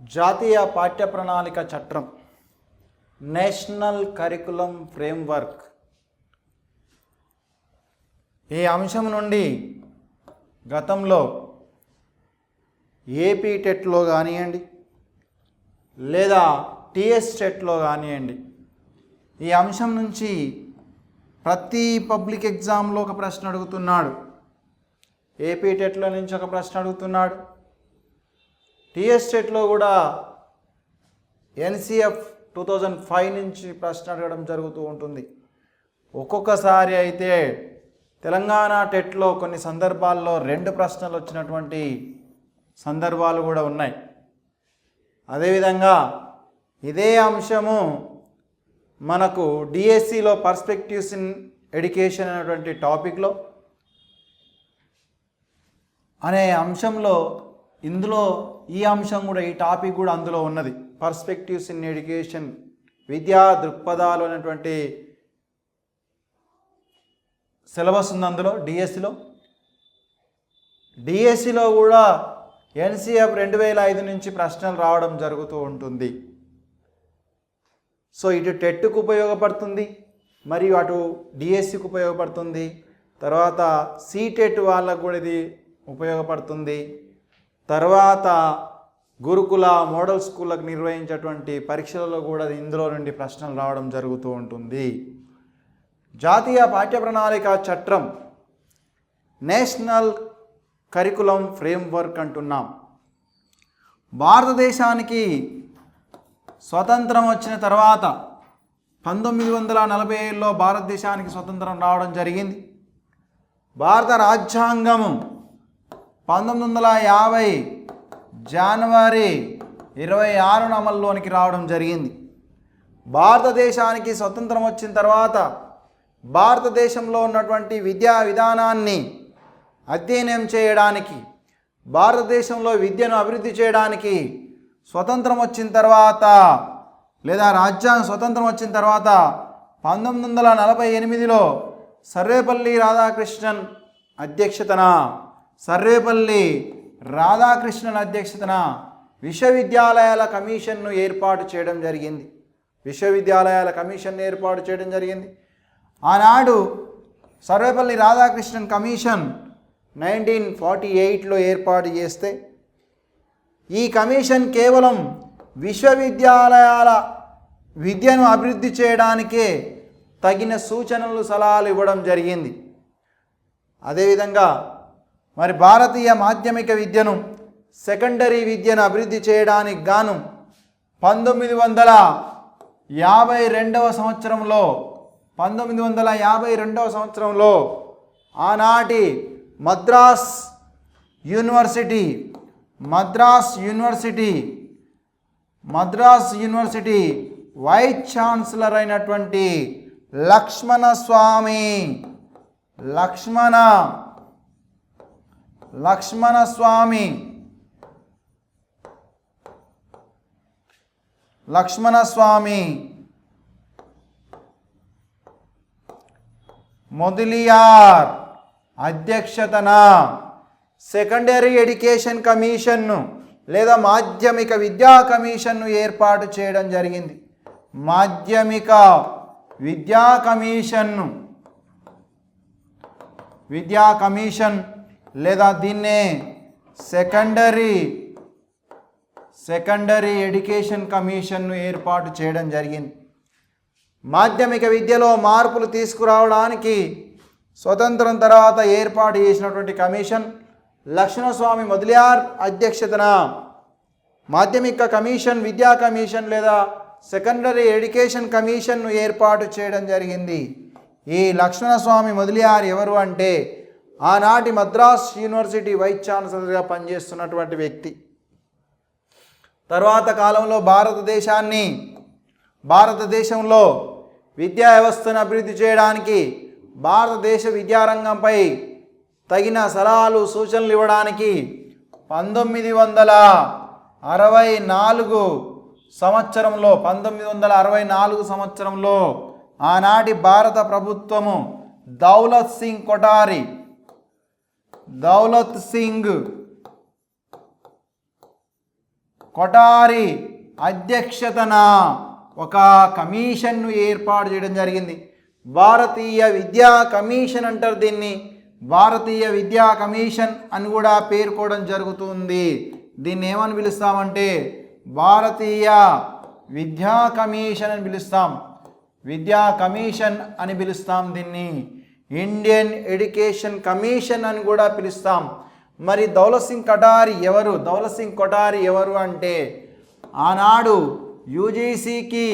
జాతీయ పాఠ్య ప్రణాళిక చట్టం నేషనల్ కరికులం ఫ్రేమ్వర్క్ ఈ అంశం నుండి గతంలో ఏపీ టెట్లో కానివ్వండి లేదా టీఎస్ టెట్లో కానివ్వండి ఈ అంశం నుంచి ప్రతి పబ్లిక్ ఎగ్జామ్లో ఒక ప్రశ్న అడుగుతున్నాడు. ఏపీ టెట్లో నుంచి ఒక ప్రశ్న అడుగుతున్నాడు. టీఎస్ టెట్లో కూడా ఎన్సిఎఫ్ 2005 నుంచి ప్రశ్న అడగడం జరుగుతూ ఉంటుంది. ఒక్కొక్కసారి అయితే తెలంగాణ టెట్లో కొన్ని సందర్భాల్లో 2 ప్రశ్నలు వచ్చినటువంటి సందర్భాలు కూడా ఉన్నాయి. అదేవిధంగా ఇదే అంశము మనకు డిఎస్సిలో పర్స్పెక్టివ్స్ ఇన్ ఎడ్యుకేషన్ అనేటువంటి టాపిక్లో అనే అంశంలో ఇందులో ఈ అంశం కూడా ఈ టాపిక్ కూడా అందులో ఉన్నది. పర్స్పెక్టివ్స్ ఇన్ ఎడ్యుకేషన్ విద్యా దృక్పథాలు అనేటువంటి సిలబస్ ఉంది అందులో డిఎస్సిలో కూడా ఎన్సిఎఫ్ 2005 నుంచి ప్రశ్నలు రావడం జరుగుతూ ఉంటుంది. సో ఇటు టెట్కు ఉపయోగపడుతుంది మరియు అటు డిఎస్సికి ఉపయోగపడుతుంది. తర్వాత సీటెట్ వాళ్ళకు కూడా ఇది ఉపయోగపడుతుంది. తర్వాత గురుకుల మోడల్ స్కూళ్ళకు నిర్వహించేటువంటి పరీక్షలలో కూడా ఇందులో నుండి ప్రశ్నలు రావడం జరుగుతూ ఉంటుంది. జాతీయ పాఠ్య ప్రణాళిక చట్టం నేషనల్ కరికులం ఫ్రేమ్వర్క్ అంటున్నాం. భారతదేశానికి స్వతంత్రం వచ్చిన తర్వాత 1947లో భారతదేశానికి స్వతంత్రం రావడం జరిగింది. భారత రాజ్యాంగము 1950 జనవరి 26న అమల్లోనికి రావడం జరిగింది. భారతదేశానికి స్వతంత్రం వచ్చిన తర్వాత భారతదేశంలో ఉన్నటువంటి విద్యా విధానాన్ని అధ్యయనం చేయడానికి, భారతదేశంలో విద్యను అభివృద్ధి చేయడానికి స్వతంత్రం వచ్చిన తర్వాత లేదా రాజ్యాంగ స్వతంత్రం వచ్చిన తర్వాత 1948లో సర్వేపల్లి రాధాకృష్ణన్ అధ్యక్షతన విశ్వవిద్యాలయాల కమిషన్ను ఏర్పాటు చేయడం జరిగింది. ఆనాడు సర్వేపల్లి రాధాకృష్ణన్ కమిషన్ 1948లో ఏర్పాటు చేస్తే ఈ కమిషన్ కేవలం విశ్వవిద్యాలయాల విద్యను అభివృద్ధి చేయడానికే తగిన సూచనలు సలహాలు ఇవ్వడం జరిగింది. అదేవిధంగా మరి భారతీయ మాధ్యమిక విద్యను సెకండరీ విద్యను అభివృద్ధి చేయడానికి గాను 1952వ సంవత్సరంలో ఆనాటి మద్రాస్ యూనివర్సిటీ వైస్ ఛాన్సలర్ అయినటువంటి లక్ష్మణ స్వామి మొదలియార్ అధ్యక్షతన సెకండరీ ఎడ్యుకేషన్ కమిషన్ను లేదా మాధ్యమిక విద్యా కమిషన్ను ఏర్పాటు చేయడం జరిగింది. మాధ్యమిక విద్యా కమిషన్ లేదా దీన్నే సెకండరీ ఎడ్యుకేషన్ కమిషన్ను ఏర్పాటు చేయడం జరిగింది. మాధ్యమిక విద్యలో మార్పులు తీసుకురావడానికి స్వతంత్రం తర్వాత ఏర్పాటు చేసినటువంటి కమిషన్ లక్ష్మణస్వామి మొదలియార్ అధ్యక్షతన మాధ్యమిక కమిషన్, విద్యా కమిషన్ లేదా సెకండరీ ఎడ్యుకేషన్ కమిషన్ను ఏర్పాటు చేయడం జరిగింది. ఈ లక్ష్మణస్వామి మొదలియార్ ఎవరు అంటే ఆనాటి మద్రాస్ యూనివర్సిటీ వైస్ ఛాన్సలర్గా పనిచేస్తున్నటువంటి వ్యక్తి. తర్వాత కాలంలో భారతదేశంలో విద్యా వ్యవస్థను అభివృద్ధి చేయడానికి, భారతదేశ విద్యారంగంపై తగిన సలహాలు సూచనలు ఇవ్వడానికి 1964 సంవత్సరంలో ఆనాటి భారత ప్రభుత్వము దౌలత్ సింగ్ కొఠారి అధ్యక్షతన ఒక కమిషన్ను ఏర్పాటు చేయడం జరిగింది. భారతీయ విద్యా కమిషన్ అంటారు దీన్ని. భారతీయ విద్యా కమిషన్ అని కూడా పేర్కోవడం జరుగుతుంది. దీన్ని ఏమని పిలుస్తామంటే భారతీయ విద్యా కమిషన్ అని పిలుస్తాం. విద్యా కమిషన్ అని పిలుస్తాం దీన్ని. ఇండియన్ ఎడ్యుకేషన్ కమిషన్ అని కూడా పిలుస్తాం. మరి దౌలత్ సింగ్ కొఠారి ఎవరు? దౌలత్ సింగ్ కొఠారి ఎవరు అంటే ఆనాడు యూజీసీకి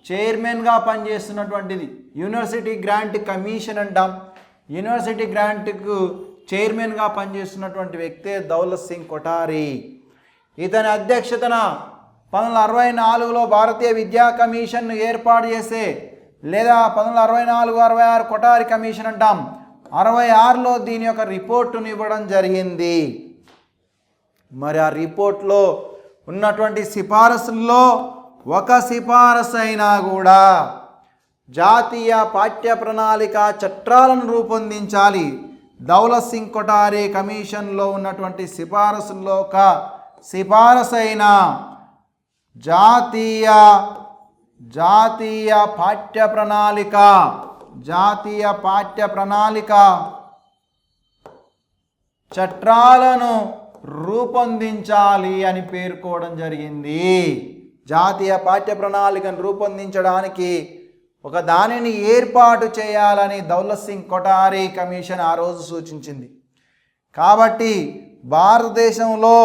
చైర్మన్గా పనిచేస్తున్నటువంటిది. యూనివర్సిటీ గ్రాంట్ కమిషన్ అంటాం. యూనివర్సిటీ గ్రాంట్కు చైర్మన్గా పనిచేస్తున్నటువంటి వ్యక్తే దౌలత్ సింగ్ కొఠారి. ఇతని అధ్యక్షతన 1964లో భారతీయ విద్యా కమిషన్ను ఏర్పాటు చేసే లేదా 1964-66 కొఠారి కమిషన్ అంటాం. 66లో దీని యొక్క రిపోర్టును ఇవ్వడం జరిగింది. మరి ఆ రిపోర్ట్లో ఉన్నటువంటి సిఫారసుల్లో ఒక సిఫారసు అయినా కూడా జాతీయ పాఠ్య ప్రణాళిక చట్టాలను రూపొందించాలి. దౌలత్ సింగ్ కొఠారి కమిషన్లో ఉన్నటువంటి సిఫారసుల్లో ఒక సిఫారసు అయిన జాతీయ పాఠ్య ప్రణాళిక చట్టాలను రూపొందించాలి అని పేర్కోవడం జరిగింది. జాతీయ పాఠ్య ప్రణాళికను రూపొందించడానికి ఒక దానిని ఏర్పాటు చేయాలని దౌలత్ సింగ్ కొఠారి కమిషన్ ఆ రోజు సూచించింది. కాబట్టి భారతదేశంలో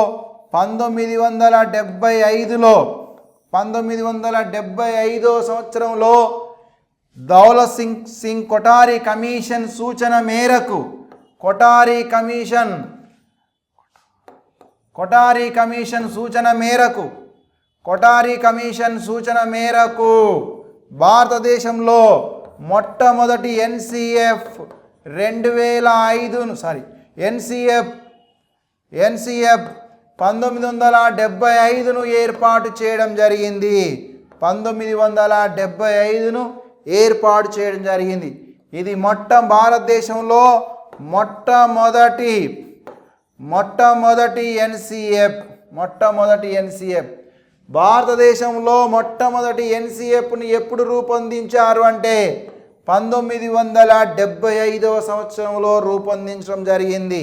1975 సంవత్సరంలో దౌలత్ సింగ్ కొఠారి కమిషన్ సూచన మేరకు కొఠారి కమిషన్ సూచన మేరకు భారతదేశంలో మొట్టమొదటి ఎన్సిఎఫ్ 1975ను ఏర్పాటు చేయడం జరిగింది. 1975ను ఏర్పాటు చేయడం జరిగింది. ఇది భారతదేశంలో మొట్టమొదటి ఎన్సిఎఫ్. భారతదేశంలో మొట్టమొదటి ఎన్సిఎఫ్ను ఎప్పుడు రూపొందించారు అంటే 1975వ సంవత్సరంలో రూపొందించడం జరిగింది.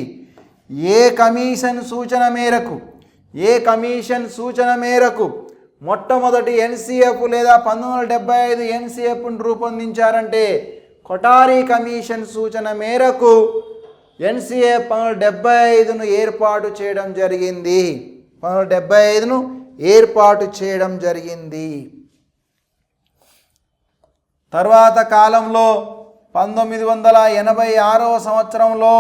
ఏ కమిషన్ సూచన మేరకు మొట్టమొదటి ఎన్సిఎఫ్ లేదా 1975 ఎన్సిఎఫ్ను రూపొందించారంటే కొఠారి కమిషన్ సూచన మేరకు ఎన్సిఎఫ్ 1975ను ఏర్పాటు చేయడం జరిగింది. 1975ను ఏర్పాటు చేయడం జరిగింది. తర్వాత కాలంలో 1986వ సంవత్సరంలో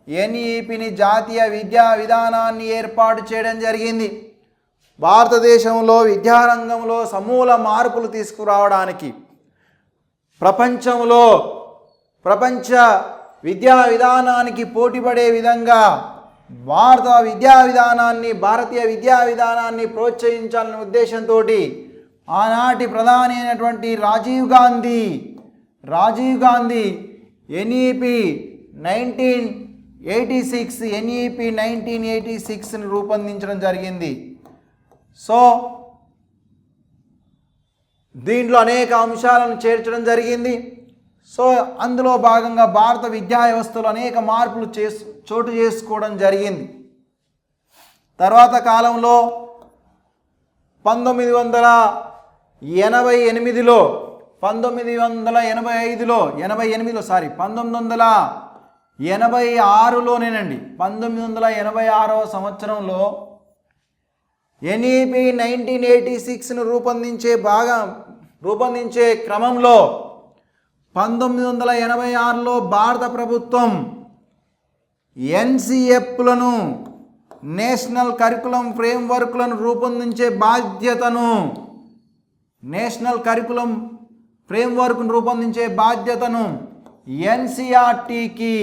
ఎన్ఈపిని జాతీయ విద్యా విధానాన్ని ఏర్పాటు చేయడం జరిగింది. భారతదేశంలో విద్యారంగంలో సమూల మార్పులు తీసుకురావడానికి ప్రపంచ విద్యా విధానానికి పోటీపడే విధంగా భారతీయ విద్యా విధానాన్ని ప్రోత్సహించాలనే ఉద్దేశంతో ఆనాటి ప్రధాని అయినటువంటి రాజీవ్ గాంధీ ఎన్ఈపి 1986ని రూపొందించడం జరిగింది. సో దీంట్లో అనేక అంశాలను చేర్చడం జరిగింది. సో అందులో భాగంగా భారత విద్యా వ్యవస్థలో అనేక మార్పులు చోటు చేసుకోవడం జరిగింది. తర్వాత కాలంలో 1986వ సంవత్సరంలో ఎన్ఈపి 1986ను రూపొందించే క్రమంలో 1986లో భారత ప్రభుత్వం ఎన్సిఎఫ్లను నేషనల్ కరికులం ఫ్రేమ్వర్క్లను రూపొందించే బాధ్యతను ఎన్సిఆర్టీకి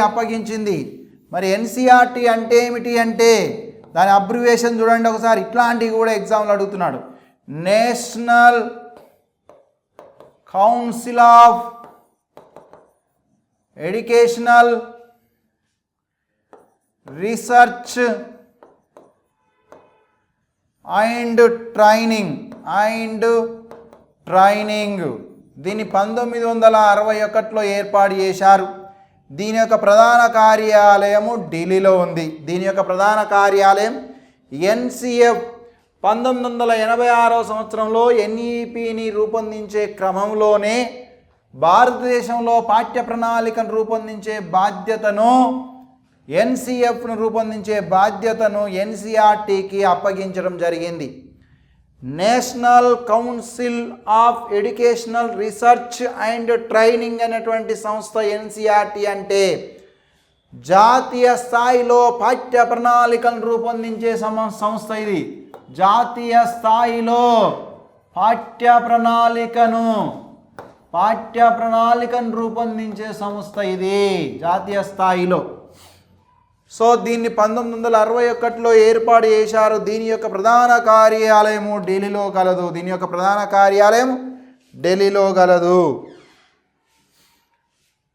అప్పగించింది. మరి ఎన్సిఆర్టీ అంటే ఏమిటి అంటే దాని అబ్రివేషన్ చూడండి ఒకసారి. ఇట్లాంటివి కూడా ఎగ్జామ్లో అడుగుతున్నాడు. National council of educational research and training దీన్ని 1961లో ఏర్పాటు చేశారు. దీని యొక్క ప్రధాన కార్యాలయము ఢిల్లీలో ఉంది. దీని యొక్క ప్రధాన కార్యాలయం ఎన్సిఎఫ్ 1986వ సంవత్సరంలో ఎన్ఈపిని రూపొందించే క్రమంలోనే భారతదేశంలో పాఠ్య ప్రణాళికను రూపొందించే బాధ్యతను ఎన్సిఎఫ్ను రూపొందించే బాధ్యతను ఎన్సిఆర్టీకి అప్పగించడం జరిగింది. National council of educational research and training అనేటువంటి సంస్థ ఎన్సిఆర్టీ అంటే జాతీయ స్థాయిలో పాఠ్య ప్రణాళికను రూపొందించే సంస్థ. ఇది జాతీయ స్థాయిలో పాఠ్య ప్రణాళికను రూపొందించే సంస్థ ఇది జాతీయ స్థాయిలో. సో దీన్ని 1961లో ఏర్పాటు చేశారు. దీని యొక్క ప్రధాన కార్యాలయము ఢిల్లీలో గలదు.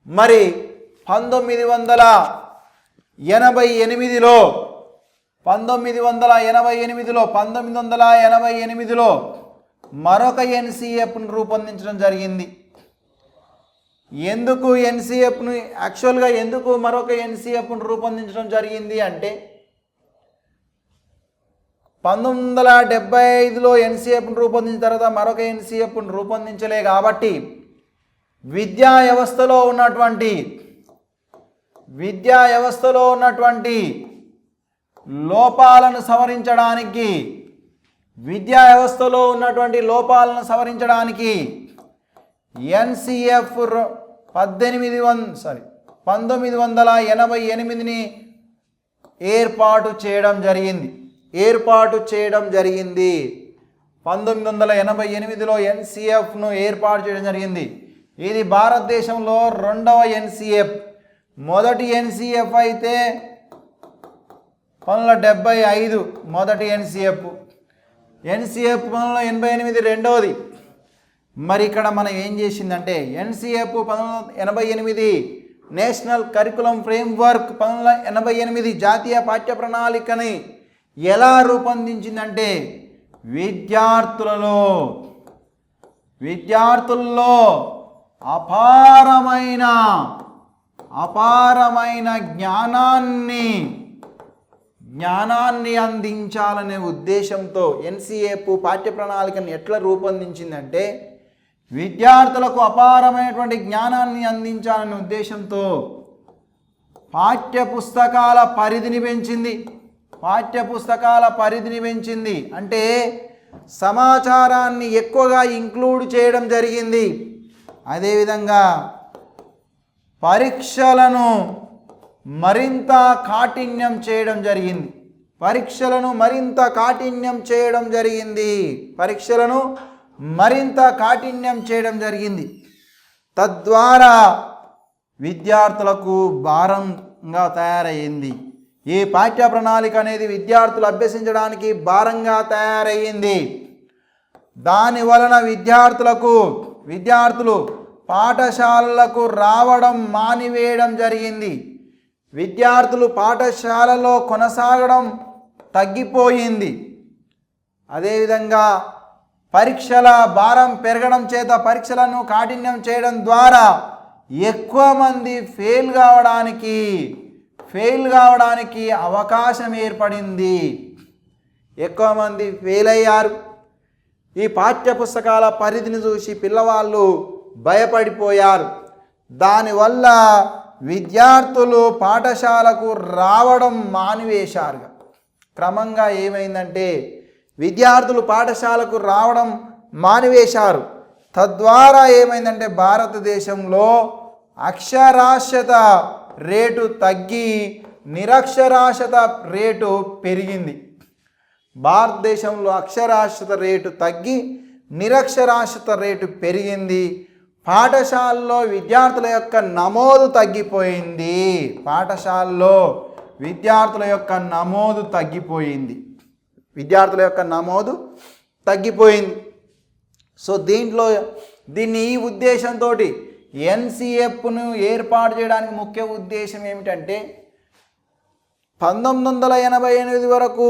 మరి 1988లో మరొక ఎన్సిఎఫ్ను రూపొందించడం జరిగింది. ఎందుకు మరొక ఎన్సిఎఫ్ను రూపొందించడం జరిగింది అంటే 1975లో ఎన్సిఎఫ్ను రూపొందించిన తర్వాత మరొక ఎన్సిఎఫ్ను రూపొందించలే కాబట్టి విద్యా వ్యవస్థలో ఉన్నటువంటి లోపాలను సవరించడానికి ఎన్సిఎఫ్ 1988ని ఏర్పాటు చేయడం జరిగింది. 1988లో ఎన్సిఎఫ్ను ఏర్పాటు చేయడం జరిగింది. ఇది భారతదేశంలో రెండవ ఎన్సిఎఫ్. మొదటి ఎన్సిఎఫ్ అయితే 1975 మొదటి ఎన్సిఎఫ్ 1988 రెండవది. మరి ఇక్కడ మనం ఏం చేసిందంటే ఎన్సిఎఫ్ 1988 నేషనల్ కరికులం ఫ్రేమ్వర్క్ 1988 జాతీయ పాఠ్య ప్రణాళికని ఎలా రూపొందించిందంటే విద్యార్థుల్లో అపారమైన జ్ఞానాన్ని అందించాలనే ఉద్దేశంతో ఎన్సిఎఫ్ పాఠ్య ప్రణాళికను ఎట్లా రూపొందించిందంటే విద్యార్థులకు అపారమైనటువంటి జ్ఞానాన్ని అందించాలనే ఉద్దేశంతో పాఠ్యపుస్తకాల పరిధిని పెంచింది. అంటే సమాచారాన్ని ఎక్కువగా ఇంక్లూడ్ చేయడం జరిగింది. అదేవిధంగా పరీక్షలను మరింత కాఠిన్యం చేయడం జరిగింది. తద్వారా విద్యార్థులకు భారంగా తయారయ్యింది. ఈ పాఠ్య ప్రణాళిక అనేది విద్యార్థులు అభ్యసించడానికి భారంగా తయారయ్యింది. దాని వలన విద్యార్థులు పాఠశాలలకు రావడం మానివేయడం జరిగింది. విద్యార్థులు పాఠశాలలో కొనసాగడం తగ్గిపోయింది. అదేవిధంగా పరీక్షల భారం పెరగడం చేత పరీక్షలను కాఠిన్యం చేయడం ద్వారా ఎక్కువ మంది ఫెయిల్ కావడానికి అవకాశం ఏర్పడింది. ఎక్కువ మంది ఫెయిల్ అయ్యారు. ఈ పాఠ్య పుస్తకాల పరిధిని చూసి పిల్లవాళ్ళు భయపడిపోయారు. దానివల్ల విద్యార్థులు పాఠశాలకు రావడం మానివేశారు. క్రమంగా ఏమైందంటే విద్యార్థులు పాఠశాలకు రావడం మానివేశారు. తద్వారా ఏమైందంటే భారతదేశంలో అక్షరాస్యత రేటు తగ్గి నిరక్షరాస్యత రేటు పెరిగింది. భారతదేశంలో అక్షరాస్యత రేటు తగ్గి నిరక్షరాస్యత రేటు పెరిగింది. పాఠశాలలో విద్యార్థుల యొక్క నమోదు తగ్గిపోయింది. సో దీన్ని ఈ ఉద్దేశంతో ఎన్సిఎఫ్ను ఏర్పాటు చేయడానికి ముఖ్య ఉద్దేశం ఏమిటంటే 1988 వరకు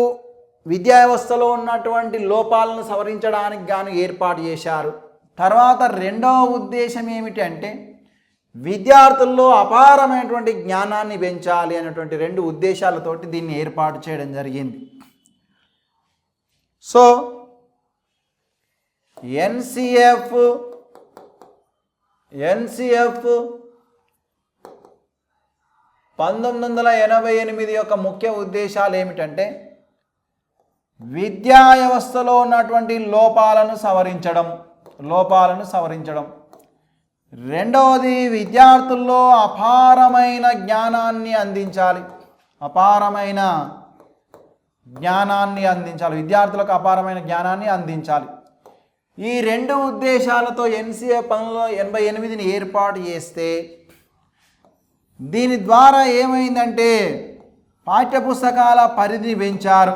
విద్యా వ్యవస్థలో ఉన్నటువంటి లోపాలను సవరించడానికి గాను ఏర్పాటు చేశారు. తర్వాత రెండవ ఉద్దేశం ఏమిటి అంటే విద్యార్థుల్లో అపారమైనటువంటి జ్ఞానాన్ని పెంచాలి అనేటువంటి రెండు ఉద్దేశాలతోటి దీన్ని ఏర్పాటు చేయడం జరిగింది. సో ఎన్సిఎఫ్ 1988 యొక్క ముఖ్య ఉద్దేశాలు ఏమిటంటే విద్యా వ్యవస్థలో ఉన్నటువంటి లోపాలను సవరించడం. రెండవది విద్యార్థుల్లో అపారమైన జ్ఞానాన్ని అందించాలి. విద్యార్థులకు అపారమైన జ్ఞానాన్ని అందించాలి. ఈ రెండు ఉద్దేశాలతో ఎన్సిఎఫ్ 1988ని ఏర్పాటు చేస్తే దీని ద్వారా ఏమైందంటే పాఠ్యపుస్తకాల పరిధిని పెంచారు.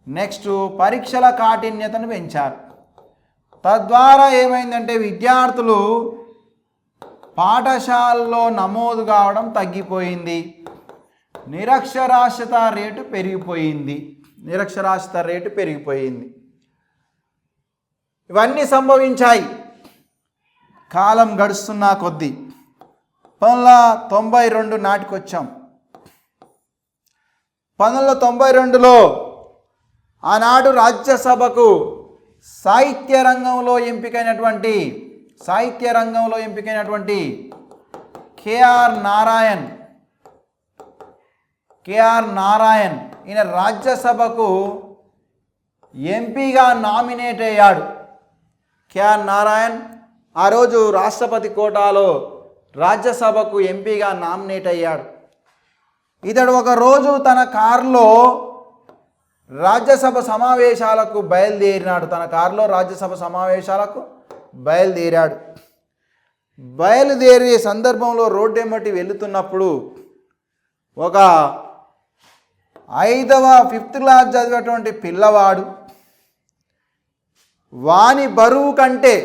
నెక్స్ట్ పరీక్షల కాఠిన్యతను పెంచారు. తద్వారా ఏమైందంటే విద్యార్థులు పాఠశాలలో నమోదు కావడం తగ్గిపోయింది. నిరక్షరాస్యత రేటు పెరిగిపోయింది. ఇవన్నీ సంభవించాయి. కాలం గడుస్తున్న కొద్దీ 1992 నాటికి వచ్చాం. 1992లో ఆనాడు రాజ్యసభకు సాహిత్య రంగంలో ఎంపికైనటువంటి కేఆర్ నారాయణ్ ఈయన రాజ్యసభకు ఎంపీగా నామినేట్ అయ్యాడు. కేఆర్ నారాయణ్ ఆ రోజు రాష్ట్రపతి కోటాలో రాజ్యసభకు ఎంపీగా నామినేట్ అయ్యాడు. ఇతడు ఒక రోజు తన కారులో రాజ్యసభ సమావేశాలకు బయలుదేరాడు. బయలుదేరే సందర్భంలో రోడ్డు ఎమ్మటి వెళుతున్నప్పుడు ఒక 5th క్లాస్ చదివేటువంటి పిల్లవాడు వాని బరువు కంటే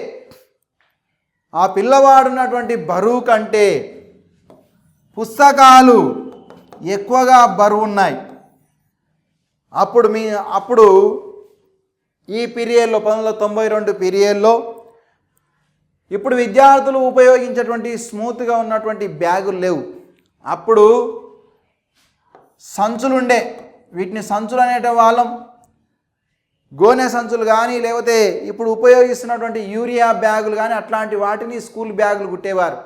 ఆ పిల్లవాడున్నటువంటి బరువు కంటే పుస్తకాలు ఎక్కువగా బరువు ఉన్నాయి. అప్పుడు ఈ పీరియడ్లో 1992 పీరియడ్లో ఇప్పుడు విద్యార్థులు ఉపయోగించేటువంటి స్మూత్గా ఉన్నటువంటి బ్యాగులు లేవు. అప్పుడు సంచులుండే, వీటిని సంచులు అనేట వాళ్ళం. గోనె సంచులు కానీ లేకపోతే ఇప్పుడు ఉపయోగిస్తున్నటువంటి యూరియా బ్యాగులు కానీ అట్లాంటి వాటిని స్కూల్ బ్యాగులు కుట్టేవారు.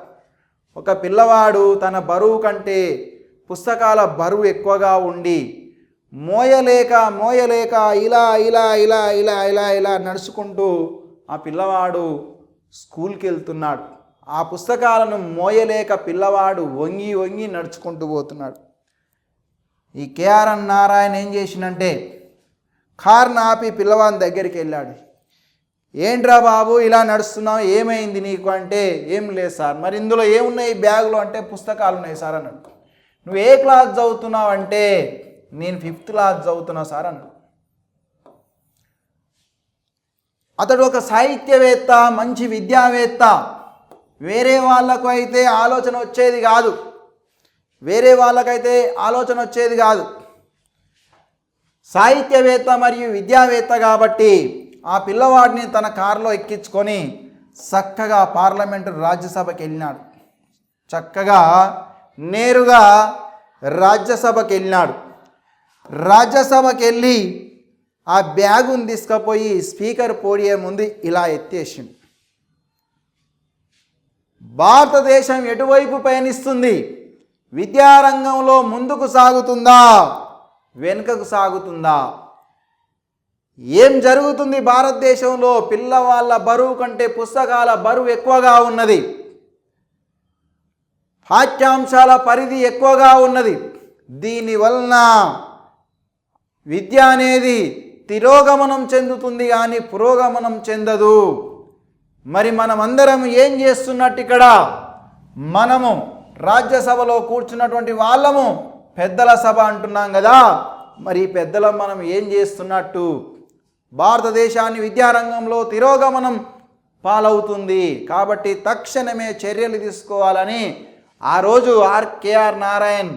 ఒక పిల్లవాడు తన బరువు కంటే పుస్తకాల బరువు ఎక్కువగా ఉండి మోయలేక ఇలా నడుచుకుంటూ ఆ పిల్లవాడు స్కూల్కి వెళ్తున్నాడు. ఆ పుస్తకాలను మోయలేక పిల్లవాడు వంగి నడుచుకుంటూ పోతున్నాడు. ఈ కేఆర్ నారాయణ ఏం చేసిందంటే కార్ను ఆపి పిల్లవాడి దగ్గరికి వెళ్ళాడు. ఏంట్రా బాబు ఇలా నడుస్తున్నావు, ఏమైంది నీకు అంటే ఏం లేదు సార్. మరి ఇందులో ఏమున్నాయి బ్యాగులో అంటే పుస్తకాలు ఉన్నాయి సార్ అన్నాడు. నువ్వు ఏ క్లాస్ చదువుతున్నావు అంటే నేను 5th క్లాస్ చదువుతున్నా సార్ అన్నాడు. అతడు ఒక సాహిత్యవేత్త, మంచి విద్యావేత్త. వేరే వాళ్ళకైతే ఆలోచన వచ్చేది కాదు. సాహిత్యవేత్త మరియు విద్యావేత్త కాబట్టి ఆ పిల్లవాడిని తన కారులో ఎక్కించుకొని చక్కగా పార్లమెంటు రాజ్యసభకి వెళ్ళినాడు. నేరుగా రాజ్యసభకి వెళ్ళి ఆ బ్యాగుని తీసుకుపోయి స్పీకర్ పోడియం ముందు ఇలా ఎత్తేసిండు. భారతదేశం ఎటువైపు పయనిస్తుంది? విద్యారంగంలో ముందుకు సాగుతుందా, వెనుకకు సాగుతుందా? ఏం జరుగుతుంది భారతదేశంలో? పిల్లవాళ్ళ బరువు కంటే పుస్తకాల బరువు ఎక్కువగా ఉన్నది. పాఠ్యాంశాల పరిధి ఎక్కువగా ఉన్నది. దీనివలన విద్య అనేది తిరోగమనం చెందుతుంది కానీ పురోగమనం చెందదు. మరి మనమందరం ఏం చేస్తున్నట్టు ఇక్కడ? మనము రాజ్యసభలో కూర్చున్నటువంటి వాళ్ళము పెద్దల సభ అంటున్నాం కదా, మరి పెద్దలం మనం ఏం చేస్తున్నట్టు? భారతదేశాన్ని విద్యారంగంలో తిరోగమనం పాలవుతుంది కాబట్టి తక్షణమే చర్యలు తీసుకోవాలని ఆ రోజు కేఆర్ నారాయణ్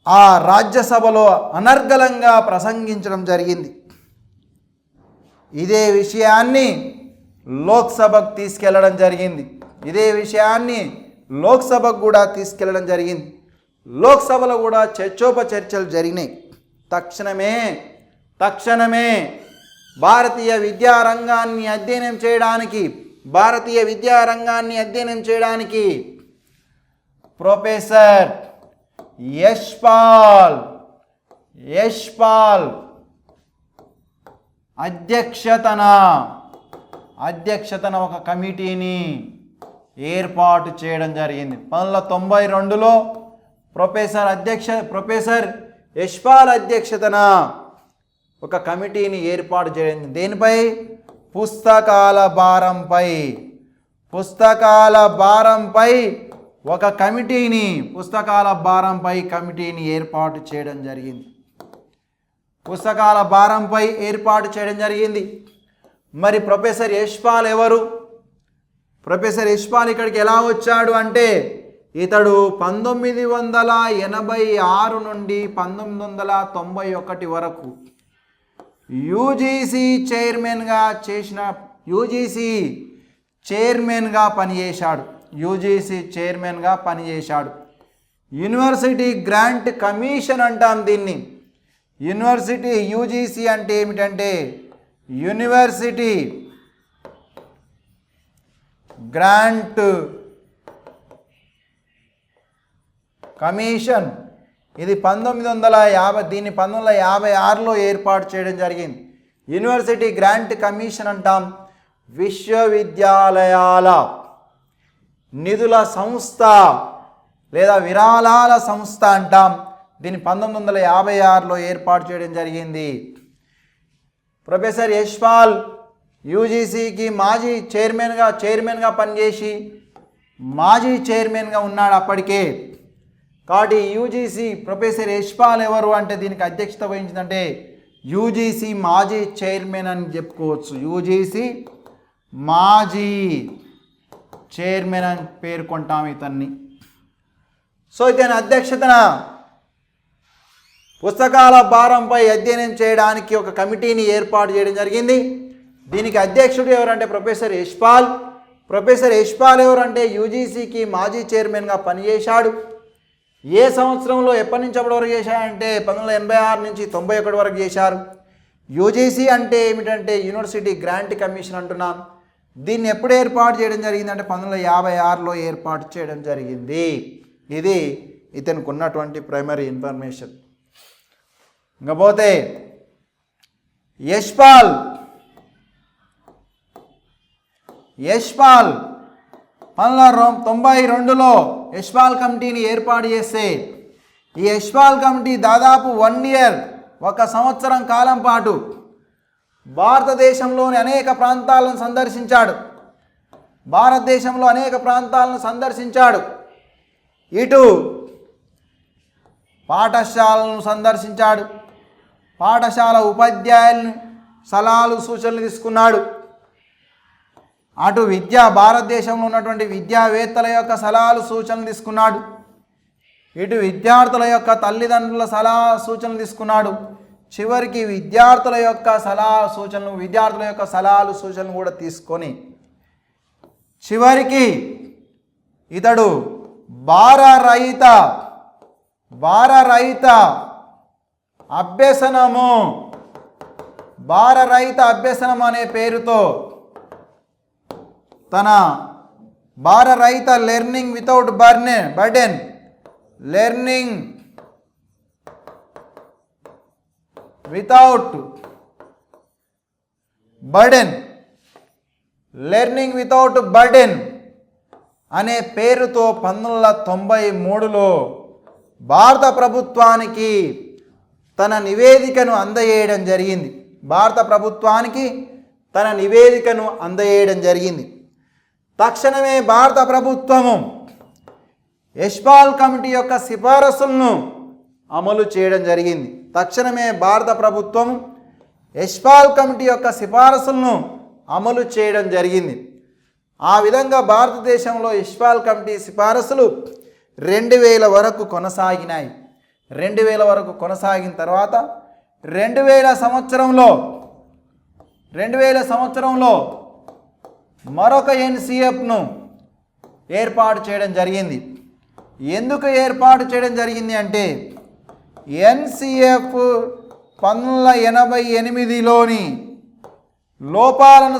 ఆ రాజ్యసభలో అనర్గళంగా ప్రసంగించడం జరిగింది. ఇదే విషయాన్ని లోక్సభకు తీసుకెళ్లడం జరిగింది. ఇదే విషయాన్ని లోక్సభకు కూడా తీసుకెళ్లడం జరిగింది. లోక్సభలో కూడా చర్చోపచర్చలు జరిగినాయి. తక్షణమే భారతీయ విద్యారంగాన్ని అధ్యయనం చేయడానికి ప్రొఫెసర్ యశ్పాల్ అధ్యక్షతన ఒక కమిటీని ఏర్పాటు చేయడం జరిగింది. 1992లో ప్రొఫెసర్ యశ్పాల్ అధ్యక్షతన ఒక కమిటీని ఏర్పాటు చేయడం. దేనిపై? పుస్తకాల భారంపై ఒక కమిటీని ఏర్పాటు చేయడం జరిగింది. మరి ప్రొఫెసర్ యశ్పాల్ ఎవరు? ప్రొఫెసర్ యశ్పాల్ ఇక్కడికి ఎలా వచ్చాడు అంటే, ఇతడు 1986 నుండి 1991 వరకు యూజీసీ చైర్మన్గా పనిచేశాడు. యూనివర్సిటీ గ్రాంట్ కమిషన్ అంటాం దీన్ని. యూజీసీ అంటే ఏమిటంటే యూనివర్సిటీ గ్రాంట్ కమిషన్. ఇది 1950, దీన్ని 1956లో ఏర్పాటు చేయడం జరిగింది. యూనివర్సిటీ గ్రాంట్ కమిషన్ అంటాం. విశ్వవిద్యాలయాల నిధుల సంస్థ లేదా విరాళాల సంస్థ అంటాం. దీన్ని 1956లో ఏర్పాటు చేయడం జరిగింది. ప్రొఫెసర్ యశ్పాల్ యూజీసీకి మాజీ చైర్మన్గా పనిచేసి మాజీ చైర్మన్గా ఉన్నాడు అప్పటికే. కాబట్టి యూజీసీ ప్రొఫెసర్ యశ్పాల్ ఎవరు అంటే దీనికి అధ్యక్షత వహించిందంటే యూజీసీ మాజీ చైర్మన్ అని చెప్పుకోవచ్చు. యూజీసీ మాజీ చైర్మన్ అని పేర్కొంటాం ఇతన్ని. సో ఇతని అధ్యక్షతన పుస్తకాల భారంపై అధ్యయనం చేయడానికి ఒక కమిటీని ఏర్పాటు చేయడం జరిగింది. దీనికి అధ్యక్షుడు ఎవరంటే ప్రొఫెసర్ యశ్పాల్ ఎవరంటే యూజీసీకి మాజీ చైర్మన్గా పనిచేశాడు. ఏ సంవత్సరంలో ఎప్పటి నుంచి అప్పటి వరకు చేశారంటే 1986 నుంచి 91 వరకు చేశారు. యూజీసీ అంటే ఏమిటంటే యూనివర్సిటీ గ్రాంట్ కమిషన్ అంటున్నాం. దీన్ని ఎప్పుడు ఏర్పాటు చేయడం జరిగిందంటే 1956లో ఏర్పాటు చేయడం జరిగింది. ఇది ఇతనికి ఉన్నటువంటి ప్రైమరీ ఇన్ఫర్మేషన్. ఇంకపోతే యశ్పాల్ 1992లో యశ్పాల్ కమిటీని ఏర్పాటు చేస్తే ఈ యశ్పాల్ కమిటీ దాదాపు 1 ఇయర్, 1 సంవత్సరం కాలం పాటు భారతదేశంలోని అనేక ప్రాంతాలను సందర్శించాడు. ఇటు పాఠశాలను సందర్శించాడు, పాఠశాల ఉపాధ్యాయులను సలహాలు సూచనలు తీసుకున్నాడు. అటు భారతదేశంలో ఉన్నటువంటి విద్యావేత్తల యొక్క సలహాలు సూచనలు తీసుకున్నాడు. ఇటు విద్యార్థుల యొక్క తల్లిదండ్రుల సలహా సూచనలు తీసుకున్నాడు. చివరికి విద్యార్థుల యొక్క సలహాలు సూచనలు కూడా తీసుకొని చివరికి ఇతడు భారరహిత అభ్యసనము అనే పేరుతో తన భారరహిత learning without burden learning without burden అనే పేరుతో 1993లో భారత ప్రభుత్వానికి తన నివేదికను అందజేయడం జరిగింది. తక్షణమే భారత ప్రభుత్వము యశ్పాల్ కమిటీ యొక్క సిఫారసులను అమలు చేయడం జరిగింది. ఆ విధంగా భారతదేశంలో యశ్పాల్ కమిటీ సిఫారసులు 2000 వరకు కొనసాగినాయి. 2000 వరకు కొనసాగిన తర్వాత 2000 సంవత్సరంలో మరొక ఎన్సిఎఫ్ను ఏర్పాటు చేయడం జరిగింది. ఎందుకు ఏర్పాటు చేయడం జరిగింది అంటే ఎన్సిఎఫ్ 1988లోని లోపాలను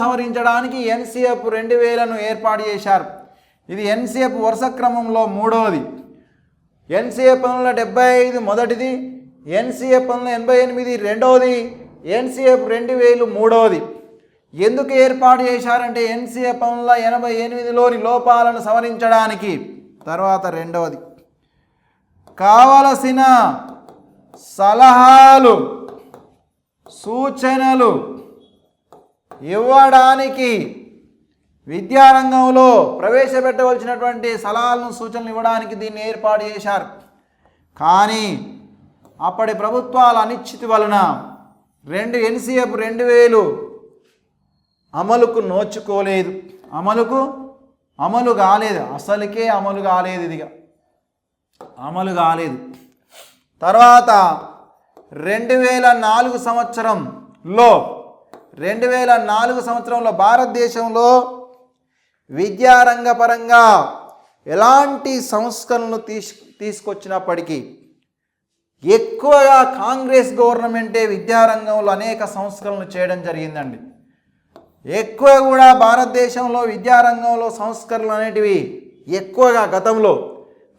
సవరించడానికి ఎన్సిఎఫ్ 2000ను ఏర్పాటు చేశారు. ఇది ఎన్సిఎఫ్ వరుస క్రమంలో మూడవది. ఎన్సిఎఫ్ 1975 మొదటిది, ఎన్సిఎఫ్ 1988 రెండవది, ఎన్సిఎఫ్ 2000 మూడవది. ఎందుకు ఏర్పాటు చేశారంటే ఎన్సిఎఫ్ 1988లోని లోపాలను సవరించడానికి. తర్వాత రెండవది, కావలసిన సలహాలు సూచనలు ఇవ్వడానికి, విద్యారంగంలో ప్రవేశపెట్టవలసినటువంటి సలహాలను సూచనలు ఇవ్వడానికి దీన్ని ఏర్పాటు చేశారు. కానీ అప్పటి ప్రభుత్వాల అనిశ్చితి వలన ఎన్సిఎఫ్ 2000 అమలుకు నోచుకోలేదు, అమలు కాలేదు, అసలుకే అమలు కాలేదు, ఇదిగా అమలు కాలేదు. తర్వాత 2004 సంవత్సరంలో భారతదేశంలో విద్యారంగపరంగా ఎలాంటి సంస్కరణలు తీసుకొచ్చినప్పటికీ ఎక్కువగా కాంగ్రెస్ గవర్నమెంటే విద్యారంగంలో అనేక సంస్కరణలు చేయడం జరిగిందండి. ఎక్కువ కూడా భారతదేశంలో విద్యారంగంలో సంస్కరణలు అనేటివి ఎక్కువగా గతంలో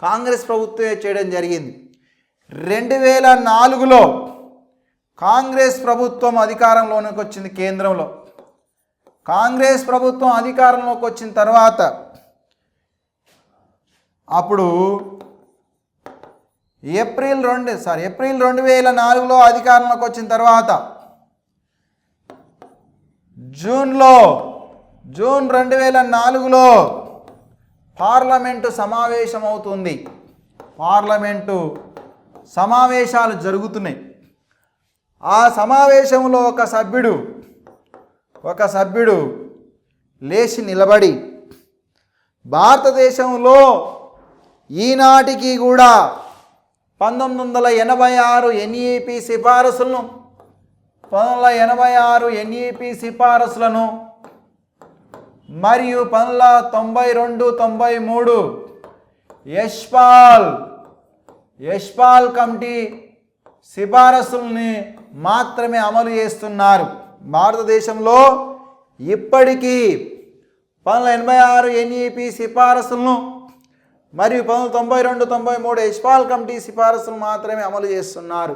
కాంగ్రెస్ ప్రభుత్వమే చేయడం జరిగింది. 2004లో కాంగ్రెస్ ప్రభుత్వం అధికారంలోకి వచ్చింది. కేంద్రంలో కాంగ్రెస్ ప్రభుత్వం అధికారంలోకి వచ్చిన తర్వాత అప్పుడు ఏప్రిల్ 2004లో అధికారంలోకి వచ్చిన తర్వాత జూన్ 2004లో పార్లమెంటు సమావేశమవుతుంది. పార్లమెంటు సమావేశాలు జరుగుతున్నాయి. ఆ సమావేశంలో ఒక సభ్యుడు లేచి నిలబడి భారతదేశంలో ఈనాటికి కూడా 1986 ఎన్ఈపీ సిఫారసులను మరియు 1992-93 యష్పాల్ కమిటీ సిఫారసుల్ని మాత్రమే అమలు చేస్తున్నారు. భారతదేశంలో ఇప్పటికీ 1986 ఎన్ఈపీ సిఫారసులను మరియు 1992-93 యష్పాల్ కమిటీ సిఫారసులు మాత్రమే అమలు చేస్తున్నారు.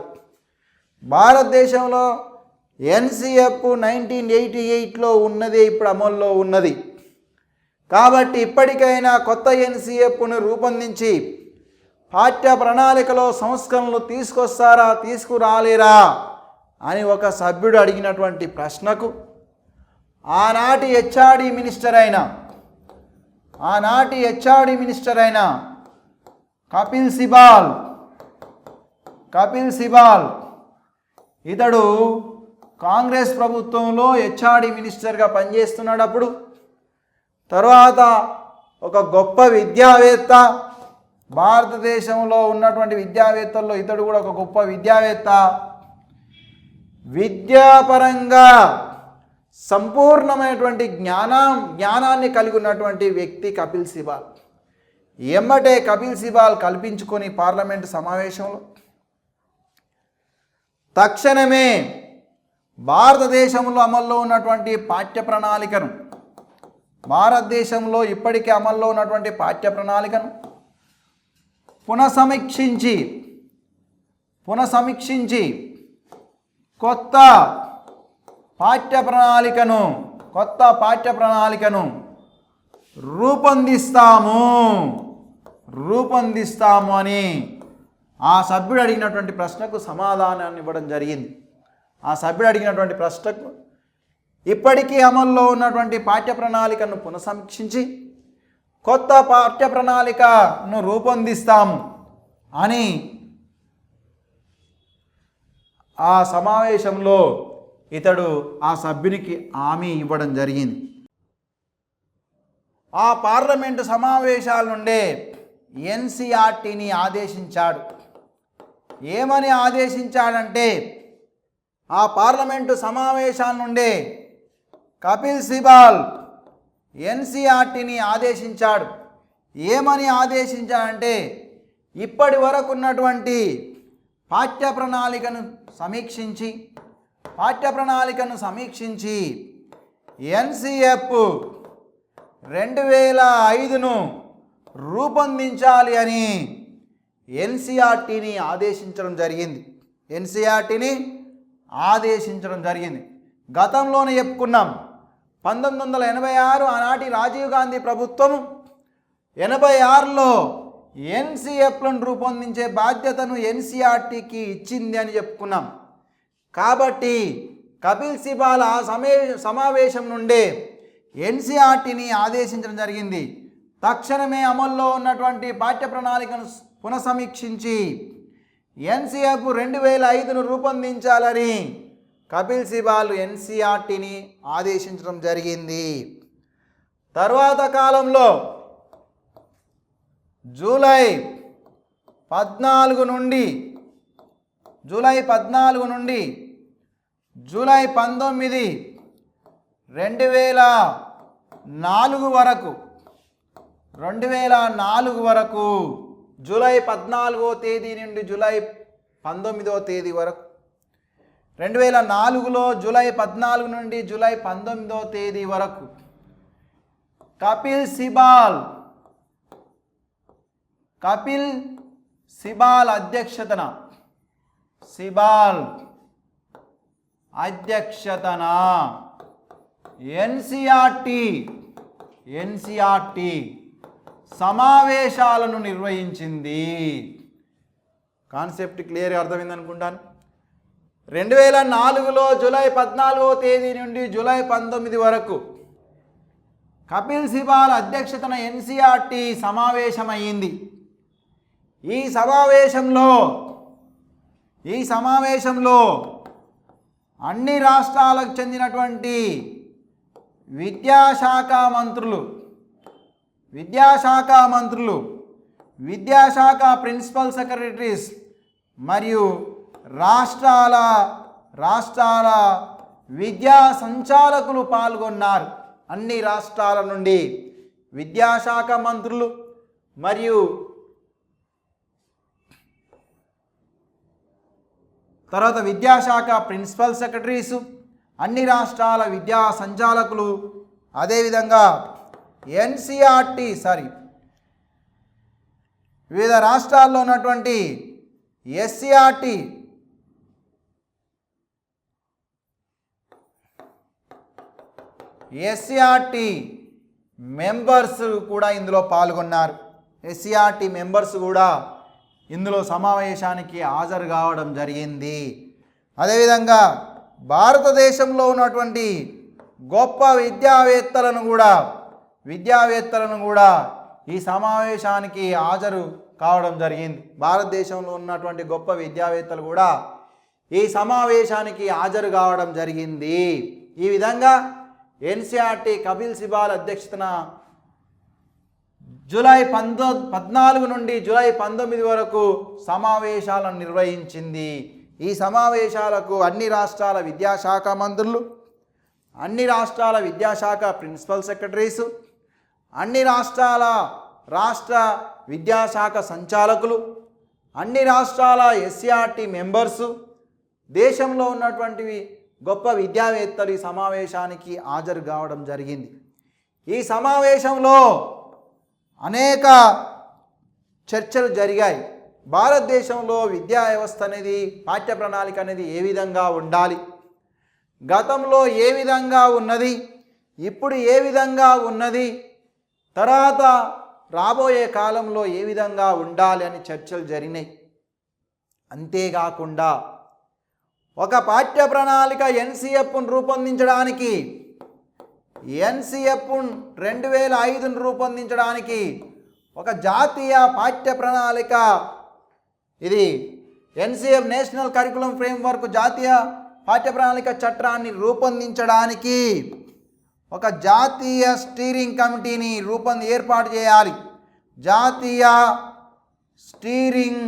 భారతదేశంలో ఎన్సిఎఫ్ 1988లో ఉన్నది, ఇప్పుడు అమల్లో ఉన్నది. కాబట్టి ఇప్పటికైనా కొత్త ఎన్సిఎఫ్ను రూపొందించి పాఠ్య ప్రణాళికలో సంస్కరణలు తీసుకురాలేరా అని ఒక సభ్యుడు అడిగినటువంటి ప్రశ్నకు ఆనాటి హెచ్ఆర్డి మినిస్టర్ అయిన కపిల్ సిబాల్ ఇతడు కాంగ్రెస్ ప్రభుత్వంలో హెచ్ఆర్డి మినిస్టర్గా పనిచేస్తున్నాడు. అప్పుడు తర్వాత ఒక గొప్ప విద్యావేత్త, భారతదేశంలో ఉన్నటువంటి విద్యావేత్తల్లో ఇతడు కూడా ఒక గొప్ప విద్యావేత్త, విద్యాపరంగా సంపూర్ణమైనటువంటి జ్ఞానాన్ని కలిగి ఉన్నటువంటి వ్యక్తి కపిల్ సిబాల్. కపిల్ సిబాల్ కల్పించుకొని పార్లమెంటు సమావేశంలో తక్షణమే భారతదేశంలో అమల్లో ఉన్నటువంటి పాఠ్య ప్రణాళికను, భారతదేశంలో ఇప్పటికే అమల్లో ఉన్నటువంటి పాఠ్య ప్రణాళికను పునఃసమీక్షించి కొత్త పాఠ్య ప్రణాళికను రూపొందిస్తాము అని ఆ సభ్యుడు అడిగినటువంటి ప్రశ్నకు సమాధానాన్ని ఇవ్వడం జరిగింది. ఆ సభ్యుడు అడిగినటువంటి ప్రశ్నకు ఇప్పటికీ అమల్లో ఉన్నటువంటి పాఠ్య ప్రణాళికను పునఃసమీక్షించి కొత్త పాఠ్య ప్రణాళికను రూపొందిస్తాము అని ఆ సమావేశంలో ఇతడు ఆ సభ్యునికి హామీ ఇవ్వడం జరిగింది. ఆ పార్లమెంటు సమావేశాల నుండే ఎన్సీఆర్టీని ఆదేశించాడు. ఏమని ఆదేశించాడంటే ఆ పార్లమెంటు సమావేశాల నుండే కపిల్ సిబాల్ ఎన్సీఆర్టీని ఆదేశించాడు. ఏమని ఆదేశించాడంటే ఇప్పటి వరకు ఉన్నటువంటి పాఠ్య ప్రణాళికను సమీక్షించి ఎన్సీఎఫ్ 2005ను రూపొందించాలి అని ఎన్సీఆర్టీని ఆదేశించడం జరిగింది. గతంలోనే చెప్పుకున్నాం, 1986 ఆనాటి రాజీవ్ గాంధీ ప్రభుత్వం 86లో ఎన్సీఎఫ్లను రూపొందించే బాధ్యతను ఎన్సీఆర్టీకి ఇచ్చింది అని చెప్పుకున్నాం. కాబట్టి కపిల్ సిబాల్ ఆ సమావేశం నుండే ఎన్సీఆర్టీని ఆదేశించడం జరిగింది. తక్షణమే అమల్లో ఉన్నటువంటి పాఠ్య ప్రణాళికను పునఃసమీక్షించి ఎన్సీఎఫ్ 2005ను రూపొందించాలని కపిల్ సిబాల్ ఎన్సీఆర్టీని ఆదేశించడం జరిగింది. తర్వాత కాలంలో జూలై 14 నుండి జూలై 19, 2004 వరకు జూలై 14వ తేదీ నుండి జూలై 19వ తేదీ వరకు 2004లో జూలై 14 నుండి జూలై 19వ తేదీ వరకు కపిల్ సిబాల్ అధ్యక్షతన ఎన్సీఆర్టీ సమావేశాలను నిర్వహించింది. కాన్సెప్ట్ క్లియర్గా అర్థమైంది అనుకుంటాను. 2004లో జూలై 14వ తేదీ నుండి జూలై 19 వరకు కపిల్ సిబాల్ అధ్యక్షతన ఎన్సీఆర్టీ సమావేశమైంది. ఈ సమావేశంలో అన్ని రాష్ట్రాలకు చెందినటువంటి విద్యాశాఖ మంత్రులు, విద్యాశాఖ ప్రిన్సిపల్ సెక్రటరీస్ మరియు రాష్ట్రాల విద్యా సంచాలకులు పాల్గొన్నారు. అన్ని రాష్ట్రాల నుండి విద్యాశాఖ మంత్రులు మరియు తర్వాత విద్యాశాఖ ప్రిన్సిపల్ సెక్రటరీసు, అన్ని రాష్ట్రాల విద్యా సంచాలకులు, అదేవిధంగా వివిధ రాష్ట్రాల్లో ఉన్నటువంటి ఎస్సీఆర్టీ మెంబర్స్ కూడా ఇందులో పాల్గొన్నారు. ఎస్సీఆర్టీ మెంబర్స్ కూడా ఇందులో సమావేశానికి హాజరు కావడం జరిగింది. అదేవిధంగా భారతదేశంలో ఉన్నటువంటి గొప్ప విద్యావేత్తలను కూడా ఈ సమావేశానికి హాజరు కావడం జరిగింది. భారతదేశంలో ఉన్నటువంటి గొప్ప విద్యావేత్తలు కూడా ఈ సమావేశానికి హాజరు కావడం జరిగింది. ఈ విధంగా ఎన్సీఆర్టీ కపిల్ సిబాల్ అధ్యక్షతన జూలై 14 నుండి జూలై 19 వరకు సమావేశాలను నిర్వహించింది. ఈ సమావేశాలకు అన్ని రాష్ట్రాల విద్యాశాఖ మంత్రులు, అన్ని రాష్ట్రాల విద్యాశాఖ ప్రిన్సిపల్ సెక్రటరీసు, అన్ని రాష్ట్ర విద్యాశాఖ సంచాలకులు, అన్ని రాష్ట్రాల ఎస్సీఆర్టీ మెంబర్సు, దేశంలో ఉన్నటువంటివి గొప్ప విద్యావేత్తలు ఈ సమావేశానికి హాజరు కావడం జరిగింది. ఈ సమావేశంలో అనేక చర్చలు జరిగాయి. భారతదేశంలో విద్యా వ్యవస్థ అనేది, పాఠ్య ప్రణాళిక అనేది ఏ విధంగా ఉండాలి, గతంలో ఏ విధంగా ఉన్నది, ఇప్పుడు ఏ విధంగా ఉన్నది, తర్వాత రాబోయే కాలంలో ఏ విధంగా ఉండాలి అని చర్చలు జరిగినాయి. అంతేకాకుండా ఒక పాఠ్య ప్రణాళిక ఎన్సీఎఫ్ను రూపొందించడానికి, ఎన్సీఎఫ్ 2005ను రూపొందించడానికి ఒక జాతీయ పాఠ్య ప్రణాళిక, ఇది ఎన్సీఎఫ్ నేషనల్ కరికులం ఫ్రేమ్వర్క్ జాతీయ పాఠ్య ప్రణాళిక చట్టాన్ని రూపొందించడానికి ఒక జాతీయ స్టీరింగ్ కమిటీని ఏర్పాటు చేయాలి. జాతీయ స్టీరింగ్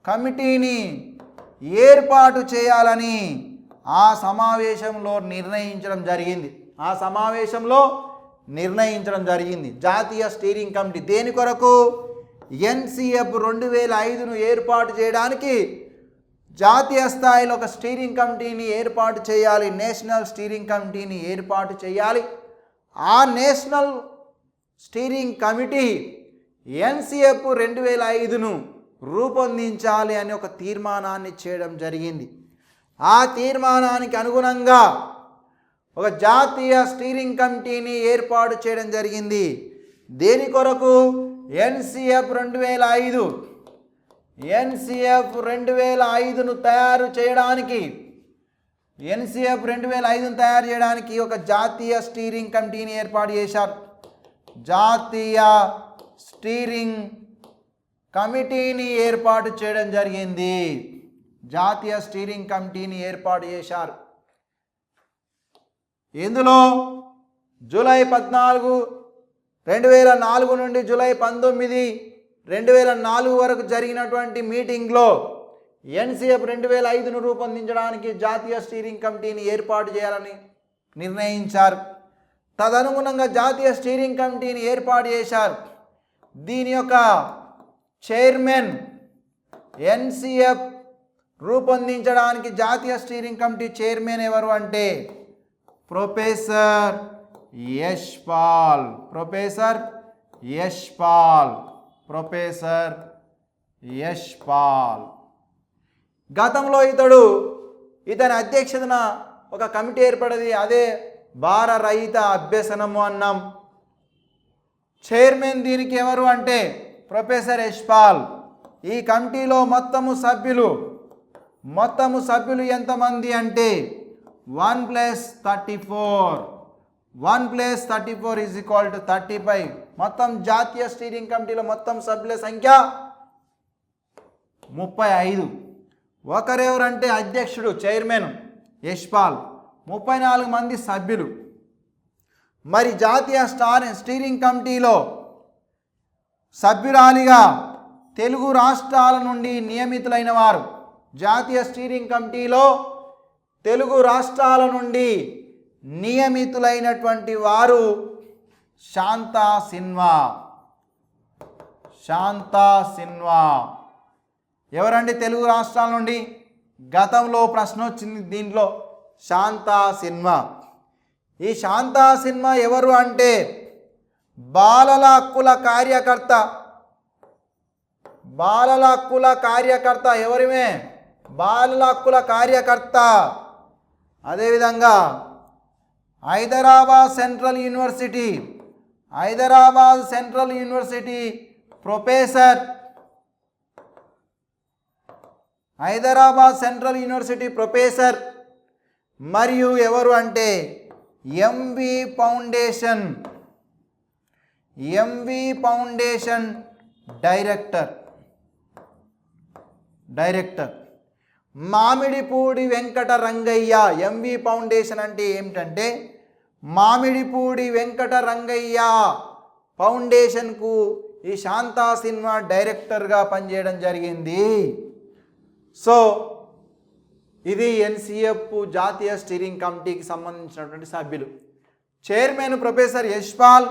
కమిటీని ఏర్పాటు చేయాలని ఆ సమావేశంలో నిర్ణయించడం జరిగింది. జాతీయ స్టీరింగ్ కమిటీ దేని కొరకు? NCF 2005ను ఏర్పాటు చేయడానికి జాతీయ స్థాయిలో ఒక స్టీరింగ్ కమిటీని ఏర్పాటు చేయాలి, నేషనల్ స్టీరింగ్ కమిటీని ఏర్పాటు చేయాలి. ఆ నేషనల్ స్టీరింగ్ కమిటీ NCF 2005ను రూపొందించాలి అని ఒక తీర్మానాన్ని చేయడం జరిగింది. ఆ తీర్మానానికి అనుగుణంగా ఒక జాతీయ స్టీరింగ్ కమిటీని ఏర్పాటు చేయడం జరిగింది. దేని కొరకు? NCF 2005ను తయారు చేయడానికి ఒక జాతీయ స్టీరింగ్ కమిటీని ఏర్పాటు చేశారు. జాతీయ స్టీరింగ్ కమిటీని ఏర్పాటు చేయడం జరిగింది. జాతీయ స్టీరింగ్ కమిటీని ఏర్పాటు చేశారు. ఇందులో జూలై 14, 2004 నుండి జూలై 19, 2004 వరకు జరిగినటువంటి మీటింగ్లో NCF 2005ను రూపొందించడానికి జాతీయ స్టీరింగ్ కమిటీని ఏర్పాటు చేయాలని నిర్ణయించారు. తదనుగుణంగా జాతీయ స్టీరింగ్ కమిటీని ఏర్పాటు చేశారు. దీని యొక్క చైర్మన్, NCF రూపొందించడానికి జాతీయ స్టీరింగ్ కమిటీ చైర్మన్ ఎవరు అంటే ప్రొఫెసర్ యశ్పాల్. గతంలో ఇతని అధ్యక్షతన ఒక కమిటీ ఏర్పడింది. అదే భార రహిత అభ్యసనము అన్నాం. చైర్మన్ దీనికి ఎవరు అంటే ప్రొఫెసర్ యశ్పాల్. ఈ కమిటీలో మొత్తము సభ్యులు ఎంతమంది అంటే 1 + 34 = 35. మొత్తం జాతీయ స్టీరింగ్ కమిటీలో మొత్తం సభ్యుల సంఖ్య 35. ఒకరెవరంటే అధ్యక్షుడు చైర్మన్ యశ్పాల్, 34 మంది సభ్యులు. మరి జాతీయ స్టీరింగ్ కమిటీలో సభ్యురాలిగా తెలుగు రాష్ట్రాల నుండి నియమితులైన వారు, జాతీయ స్టీరింగ్ కమిటీలో తెలుగు రాష్ట్రాల నుండి నియమితులైనటువంటి వారు శాంతా సిన్హా. ఎవరండి తెలుగు రాష్ట్రాల నుండి? గతంలో ప్రశ్న వచ్చింది దీంట్లో. శాంతా సిన్హా. ఈ శాంతా సిన్హా ఎవరు అంటే బాలల హక్కుల కార్యకర్త. ఎవరిమే? బాలల హక్కుల కార్యకర్త. అదేవిధంగా హైదరాబాద్ సెంట్రల్ యూనివర్సిటీ ప్రొఫెసర్. మరియు ఎవరు అంటే MV foundation director. Mamidipudi Venkata Rangaiah. MV foundation అంటే ఏమిటంటే మామిడిపూడి వెంకట రంగయ్య ఫౌండేషన్కు ఈ శాంతా సిన్హా డైరెక్టర్గా పనిచేయడం జరిగింది. సో ఇది NCF జాతీయ స్టీరింగ్ కమిటీకి సంబంధించినటువంటి సభ్యులు. Chairman professor Yashpal.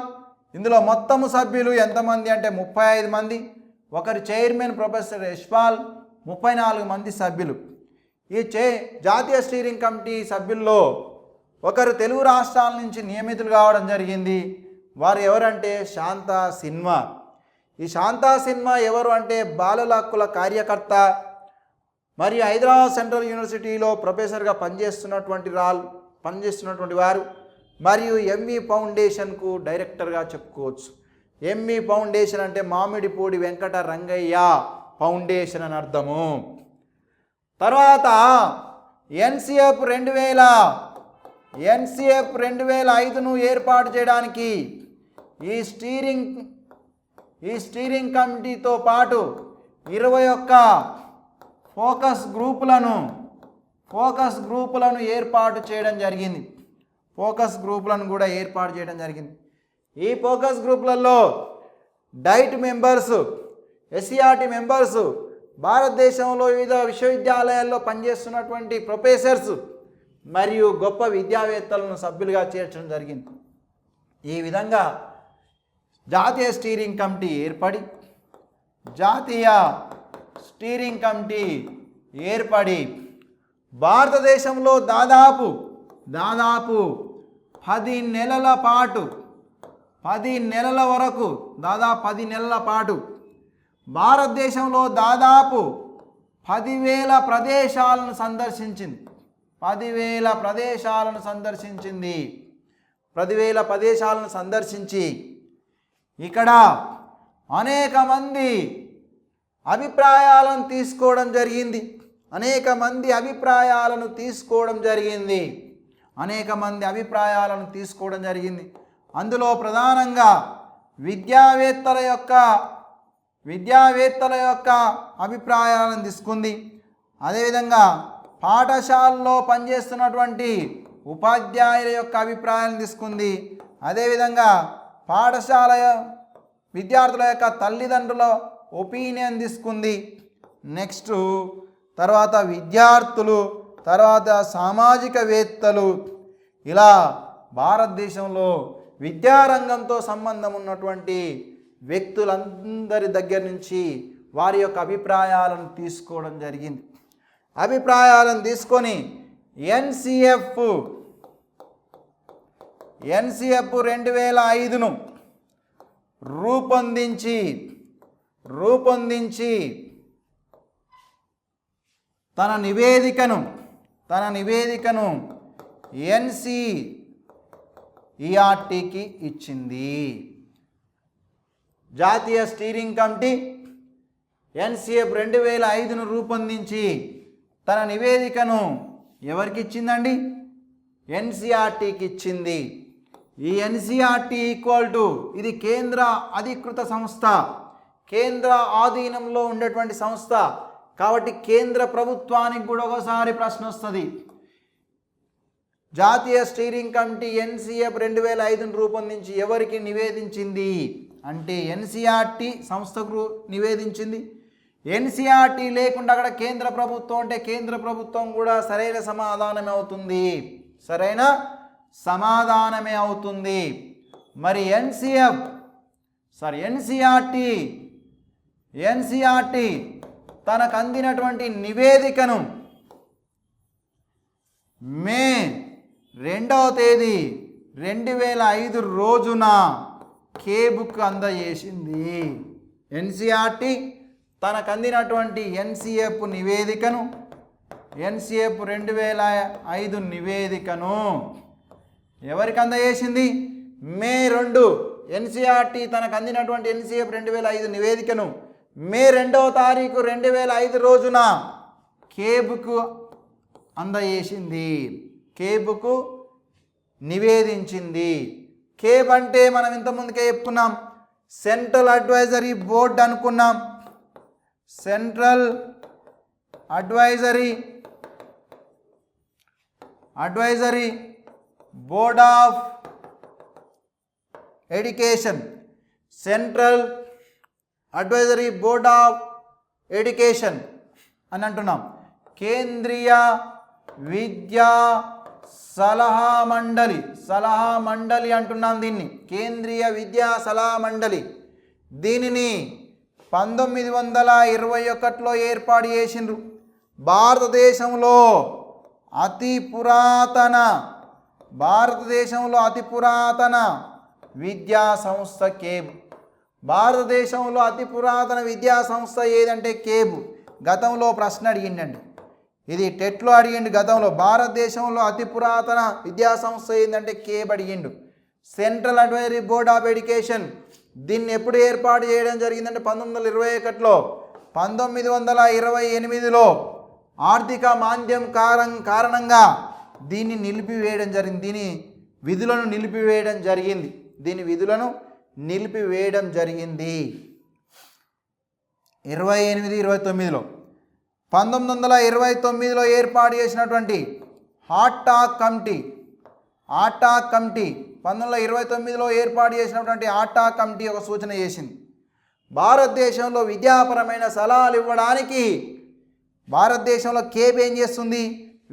ఇందులో మొత్తము సభ్యులు ఎంతమంది అంటే 35 మంది. ఒకరు చైర్మన్ ప్రొఫెసర్ యశ్పాల్, 34 మంది సభ్యులు. ఈ జాతీయ స్టీరింగ్ కమిటీ సభ్యుల్లో ఒకరు తెలుగు రాష్ట్రాల నుంచి నియమితులు కావడం జరిగింది. వారు ఎవరంటే శాంతా సిన్హా. ఈ శాంతా సిన్హా ఎవరు అంటే బాలల హక్కుల కార్యకర్త మరియు హైదరాబాద్ సెంట్రల్ యూనివర్సిటీలో ప్రొఫెసర్గా పనిచేస్తున్నటువంటి వారు మరియు MV ఫౌండేషన్కు డైరెక్టర్గా చెప్పుకోవచ్చు. MV ఫౌండేషన్ అంటే మామిడిపూడి వెంకట రంగయ్య ఫౌండేషన్ అని అర్థము. తర్వాత NCF 2005ను ఏర్పాటు చేయడానికి ఈ స్టీరింగ్ కమిటీతో పాటు 21 ఫోకస్ గ్రూపులను ఏర్పాటు చేయడం జరిగింది. ఈ ఫోకస్ గ్రూపులలో డైట్ మెంబర్స్ ఎస్సీఆర్టీ మెంబర్స్ భారతదేశంలో వివిధ విశ్వవిద్యాలయాల్లో పనిచేస్తున్నటువంటి ప్రొఫెసర్స్ మరియు గొప్ప విద్యావేత్తలను సభ్యులుగా చేర్చడం జరిగింది. ఈ విధంగా జాతీయ స్టీరింగ్ కమిటీ ఏర్పడి భారతదేశంలో దాదాపు 10 నెలల పాటు 10 నెలల వరకు దాదాపు 10 నెలల పాటు భారతదేశంలో దాదాపు 10,000 ప్రదేశాలను సందర్శించింది. 10,000 ప్రదేశాలను సందర్శించింది. 10,000 ప్రదేశాలను సందర్శించి ఇక్కడ అనేక మంది అభిప్రాయాలను తీసుకోవడం జరిగింది. అందులో ప్రధానంగా విద్యావేత్తల యొక్క అభిప్రాయాలను తీసుకుంది. అదేవిధంగా పాఠశాలలో పనిచేస్తున్నటువంటి ఉపాధ్యాయుల యొక్క అభిప్రాయాలను తీసుకుంది. అదేవిధంగా పాఠశాల విద్యార్థుల యొక్క తల్లిదండ్రుల ఒపీనియన్ తీసుకుంది. నెక్స్ట్ తర్వాత విద్యార్థులు, తర్వాత సామాజికవేత్తలు, ఇలా భారతదేశంలో విద్యారంగంతో సంబంధం ఉన్నటువంటి వ్యక్తులందరి దగ్గర నుంచి వారి యొక్క అభిప్రాయాలను తీసుకోవడం జరిగింది. అభిప్రాయాలను తీసుకొని ఎన్సిఎఫ్ 2005ను రూపొందించి తన నివేదికను ఎన్సిఈఆర్టీకి ఇచ్చింది. జాతీయ స్టీరింగ్ కమిటీ ఎన్సిఎఫ్ 2005ను రూపొందించి తన నివేదికను ఎవరికి ఇచ్చిందండి? ఎన్సిఈఆర్టీకి ఇచ్చింది. ఈ ఎన్సిఈఆర్టీ ఇది కేంద్ర అధికృత సంస్థ, కేంద్ర ఆధీనంలో ఉండేటువంటి సంస్థ కాబట్టి కేంద్ర ప్రభుత్వానికి కూడా ఒకసారి ప్రశ్న వస్తుంది. జాతీయ స్టీరింగ్ కమిటీ ఎన్సిఎఫ్ 2005ను రూపొందించి ఎవరికి నివేదించింది అంటే ఎన్సిఈఆర్టీ సంస్థకు నివేదించింది. ఎన్సిఈఆర్టీ లేకుండా అక్కడ కేంద్ర ప్రభుత్వం అంటే కేంద్ర ప్రభుత్వం కూడా సరైన సమాధానమే అవుతుంది. మరి ఎన్సిఈఆర్టీ తనకు అందినటువంటి నివేదికను మే 2వ తేదీ 2005 రోజున కేబుక్ అందజేసింది. ఎన్సిఈఆర్టీ తనకు అందినటువంటి ఎన్సిఎఫ్ 2005 నివేదికను ఎవరికి అందజేసింది? మే 2 ఎన్సిఈఆర్టీ తనకు అందినటువంటి ఎన్సిఎఫ్ 2005 నివేదికను మే 2వ తారీఖు 2005 రోజున కేబుకు అందజేసింది. కేబుకు నివేదించింది. కేబ్ అంటే మనం ఇంతకుముందుకే చెప్పుకున్నాం, సెంట్రల్ అడ్వైజరీ బోర్డ్ అనుకున్నాం. Central advisory board of education, central advisory board of education అని అంటున్నాం. కేంద్రీయ విద్యా సలహా మండలి అంటున్నాం దీన్ని. కేంద్రీయ విద్యా సలహా మండలి దీనిని 1921లో ఏర్పాటు చేసిండ్రు. భారతదేశంలో అతి పురాతన విద్యా సంస్థ కేబ్. భారతదేశంలో అతి పురాతన విద్యా సంస్థ ఏదంటే కేబ్. గతంలో ప్రశ్న అడిగిండండి, ఇది టెట్లో అడిగిండు గతంలో. భారతదేశంలో అతి పురాతన విద్యా సంస్థ ఏంటంటే కేబ్ అడిగిండు. Central advisory board of education దీన్ని ఎప్పుడు ఏర్పాటు చేయడం జరిగిందంటే 1921లో. 1928లో ఆర్థిక మాంద్యం కారణంగా దీన్ని నిలిపివేయడం జరిగింది. విధులను నిలిపివేయడం జరిగింది 28-29లో. 1929లో ఏర్పాటు చేసినటువంటి హాటాక్ కమిటీ 1929లో ఏర్పాటు చేసినటువంటి హాటాక్ కమిటీ ఒక సూచన చేసింది. భారతదేశంలో విద్యాపరమైన సలహాలు ఇవ్వడానికి భారతదేశంలో కేబ్ ఏం చేస్తుంది?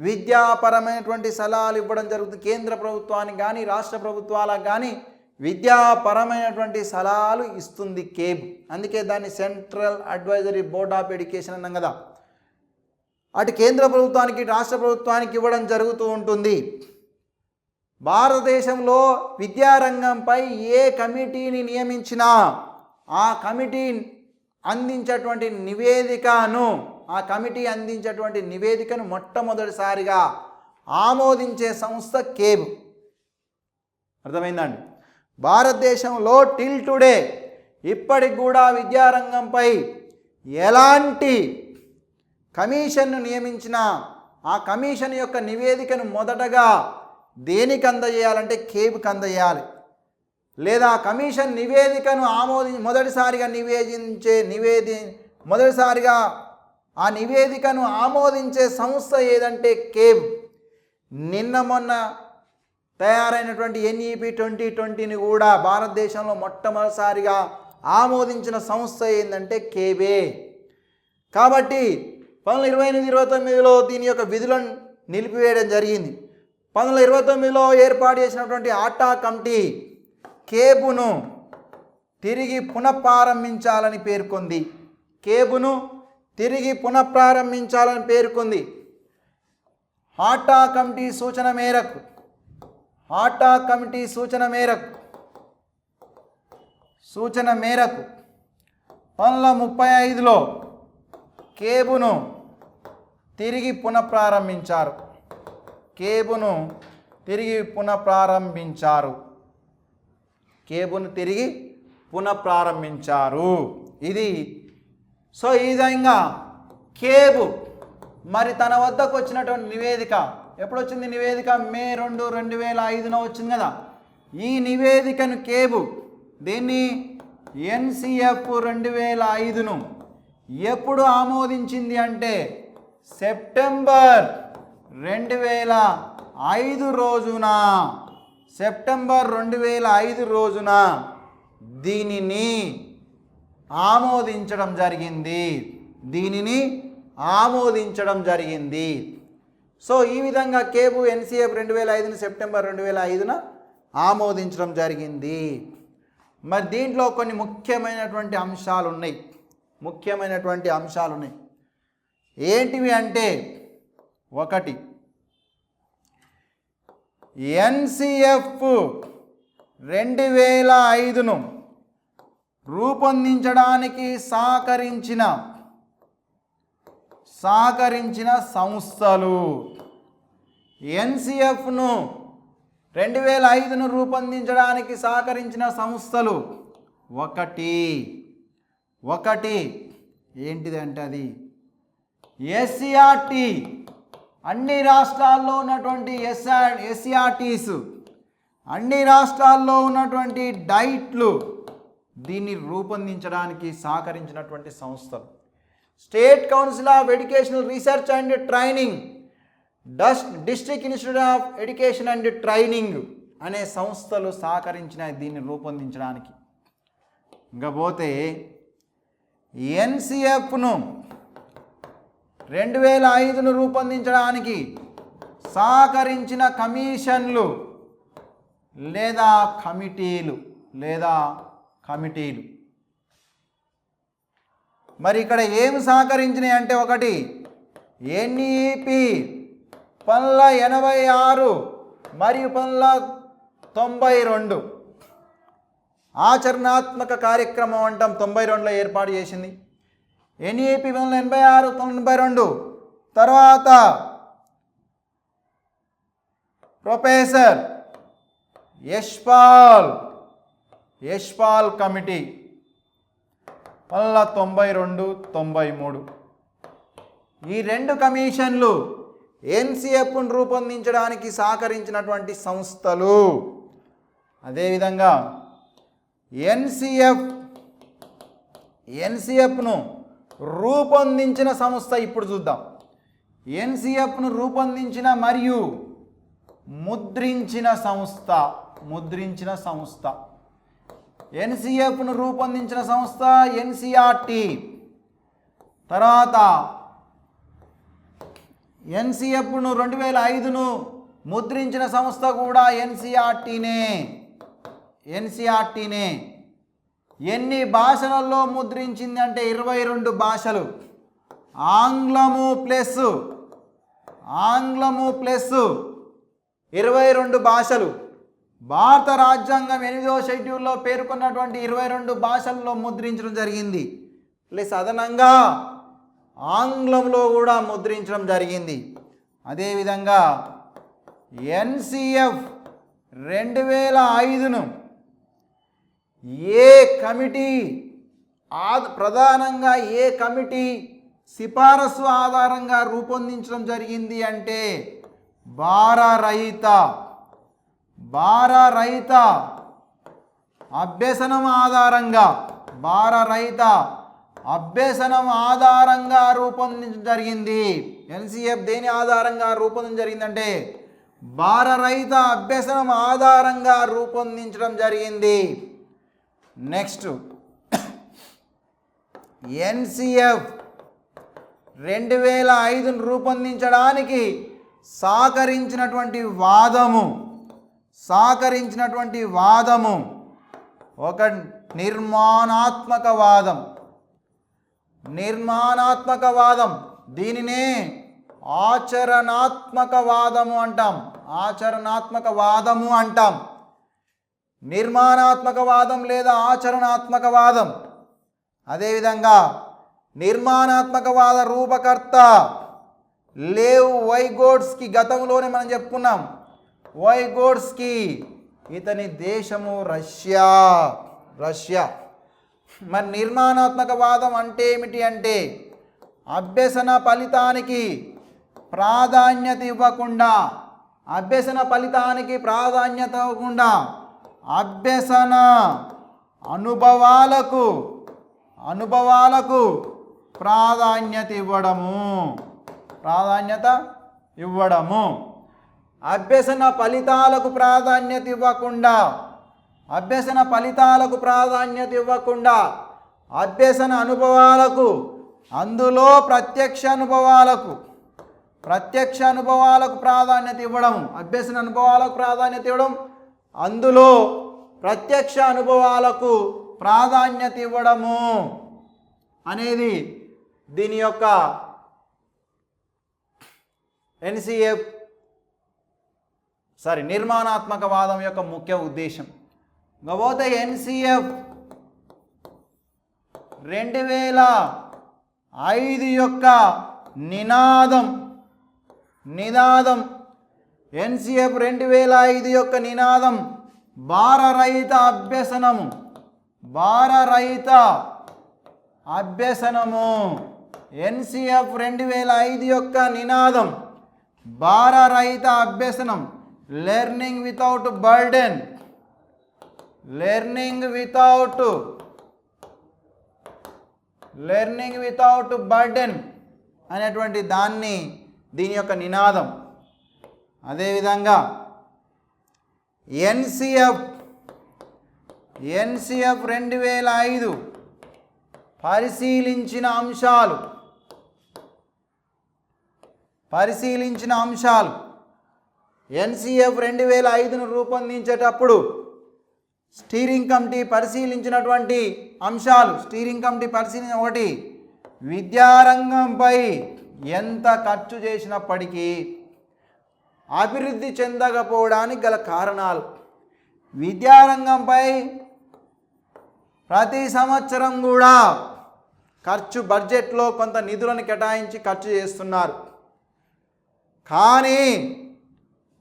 విద్యాపరమైనటువంటి సలహాలు ఇవ్వడం జరుగుతుంది. కేంద్ర ప్రభుత్వానికి కానీ రాష్ట్ర ప్రభుత్వాలకు కానీ విద్యాపరమైనటువంటి సలహాలు ఇస్తుంది కేబ్. అందుకే దాన్ని central advisory board of education అన్నాం కదా. అటు కేంద్ర ప్రభుత్వానికి రాష్ట్ర ప్రభుత్వానికి ఇవ్వడం జరుగుతూ ఉంటుంది. భారతదేశంలో విద్యారంగంపై ఏ కమిటీని నియమించినా ఆ కమిటీ అందించేటువంటి నివేదికను మొట్టమొదటిసారిగా ఆమోదించే సంస్థ కేబ్. అర్థమైందండి? భారతదేశంలో టిల్ టుడే ఇప్పటికి కూడా విద్యారంగంపై ఎలాంటి కమిషన్ను నియమించినా ఆ కమిషన్ యొక్క నివేదికను మొదటగా దేనికి అందజేయాలంటే కేబ్కి అందజేయాలి. లేదా కమిషన్ నివేదికను మొదటిసారిగా ఆ నివేదికను ఆమోదించే సంస్థ ఏదంటే కేబ్. నిన్న మొన్న తయారైనటువంటి NEP 2020ని కూడా భారతదేశంలో మొట్టమొదటిసారిగా ఆమోదించిన సంస్థ ఏంటంటే కేబే. కాబట్టి 1928-29లో దీని యొక్క విధులను నిలిపివేయడం జరిగింది. 1929లో ఏర్పాటు చేసినటువంటి ఆటా కమిటీ కేబును తిరిగి పునఃప్రారంభించాలని పేర్కొంది. ఆటా కమిటీ సూచన మేరకు 1935లో కేబును తిరిగి పునఃప్రారంభించారు. ఇది సో ఈ విధంగా కేబు మరి తన వద్దకు వచ్చినటువంటి నివేదిక ఎప్పుడు వచ్చింది? నివేదిక మే 2, 2005 వచ్చింది కదా. ఈ నివేదికను కేబు దీన్ని NCF 2005ను ఎప్పుడు ఆమోదించింది అంటే సెప్టెంబర్ 2005 రోజున దీనిని ఆమోదించడం జరిగింది. సో ఈ విధంగా కేబు NCF 2005ను సెప్టెంబర్ 2005న ఆమోదించడం జరిగింది. మరి దీంట్లో కొన్ని ముఖ్యమైనటువంటి అంశాలు ఉన్నాయి. ఏంటివి అంటే, ఒకటి, NCF 2005ను రూపొందించడానికి సహకరించిన సంస్థలు. NCFను 2005ను రూపొందించడానికి సహకరించిన సంస్థలు ఒకటి ఏంటిదంటే అది SCRT. అన్ని రాష్ట్రాల్లో ఉన్నటువంటి SCRTs, అన్ని రాష్ట్రాల్లో ఉన్నటువంటి డైట్లు దీన్ని రూపొందించడానికి సహకరించినటువంటి సంస్థలు. State council of educational research and training, district institute of education and training అనే సంస్థలు సహకరించినాయి దీన్ని రూపొందించడానికి. ఇంకపోతే NCFను 2005ను రూపొందించడానికి సహకరించిన కమిషన్లు లేదా కమిటీలు మరి ఇక్కడ ఏమి సహకరించినాయి అంటే, ఒకటి NEP 86 మరియు 92 ఆచరణాత్మక కార్యక్రమం అంటాం. 92లో ఏర్పాటు చేసింది. NEP 86, 92 తర్వాత ప్రొఫెసర్ యశ్పాల్ కమిటీ 92, 93. ఈ రెండు కమిషన్లు NCFను రూపొందించడానికి సహకరించినటువంటి సంస్థలు. అదేవిధంగా NCFను రూపొందించిన సంస్థ ఇప్పుడు చూద్దాం. NCFను రూపొందించిన మరియు ముద్రించిన సంస్థ ఎన్సిఎఫ్ను రూపొందించిన సంస్థ ఎన్సిఆర్టి. తర్వాత ఎన్సిఎఫ్ను 2005ను ముద్రించిన సంస్థ కూడా ఎన్సిఆర్టీనే. ఎన్ని భాషలలో ముద్రించింది అంటే 22 భాషలు. ఆంగ్లము ప్లస్ 22 భాషలు. భారత రాజ్యాంగం 8వ షెడ్యూల్లో పేర్కొన్నటువంటి 22 భాషల్లో ముద్రించడం జరిగింది. ప్లస్ అదనంగా ఆంగ్లంలో కూడా ముద్రించడం జరిగింది. అదేవిధంగా ఎన్సిఎఫ్ 2005ను ప్రధానంగా ఏ కమిటీ సిఫారసు ఆధారంగా రూపొందించడం జరిగింది అంటే భారరహిత అభ్యసనం ఆధారంగా రూపొందించడం జరిగింది. ఎన్సిఎఫ్ దేని ఆధారంగా రూపొందించడం జరిగిందంటే భారరహిత అభ్యసనం ఆధారంగా రూపొందించడం జరిగింది. నెక్స్ట్ ఎన్సిఎఫ్ 2005ను రూపొందించడానికి సహకరించినటువంటి వాదము ఒక నిర్మాణాత్మక వాదం. దీనినే ఆచరణాత్మక వాదము అంటాం. నిర్మాణాత్మక వాదం లేదా ఆచరణాత్మక వాదం. అదేవిధంగా నిర్మాణాత్మక వాద రూపకర్త లేవ్ వైగోట్స్కీ. గతంలోనే మనం చెప్పుకున్నాం వైగోట్స్కీ. ఇతని దేశము రష్యా. మరి నిర్మాణాత్మక వాదం అంటే ఏమిటి అంటే అభ్యసన ఫలితానికి ప్రాధాన్యత ఇవ్వకుండా అభ్యసన అనుభవాలకు ప్రాధాన్యత ఇవ్వడము. అభ్యసన ఫలితాలకు ప్రాధాన్యత ఇవ్వకుండా అభ్యసన అనుభవాలకు, అందులో ప్రత్యక్ష అనుభవాలకు ప్రాధాన్యత ఇవ్వడం. అభ్యసన అనుభవాలకు ప్రాధాన్యత ఇవ్వడం, అందులో ప్రత్యక్ష అనుభవాలకు ప్రాధాన్యత ఇవ్వడము అనేది దీని యొక్క నిర్మాణాత్మక వాదం యొక్క ముఖ్య ఉద్దేశం. ఇకపోతే ఎన్సిఎఫ్ 2005 యొక్క నినాదం. ఎన్సిఎఫ్ 2005 యొక్క నినాదం భారరహిత అభ్యసనము. ఎన్సిఎఫ్ 2005 యొక్క నినాదం భారరహిత అభ్యసనం. లెర్నింగ్ వితౌట్ బర్డెన్ అనేటువంటి దీని యొక్క నినాదం. అదేవిధంగా ఎన్సిఎఫ్ 2005 పరిశీలించిన అంశాలు. ఎన్సిఎఫ్ 2005ను రూపొందించేటప్పుడు స్టీరింగ్ కమిటీ పరిశీలించినటువంటి అంశాలు. ఒకటి, విద్యారంగంపై ఎంత ఖర్చు చేసినప్పటికీ అభివృద్ధి చెందకపోవడానికి గల కారణాలు. విద్యారంగంపై ప్రతి సంవత్సరం కూడా బడ్జెట్లో కొంత నిధులను కేటాయించి ఖర్చు చేస్తున్నారు. కానీ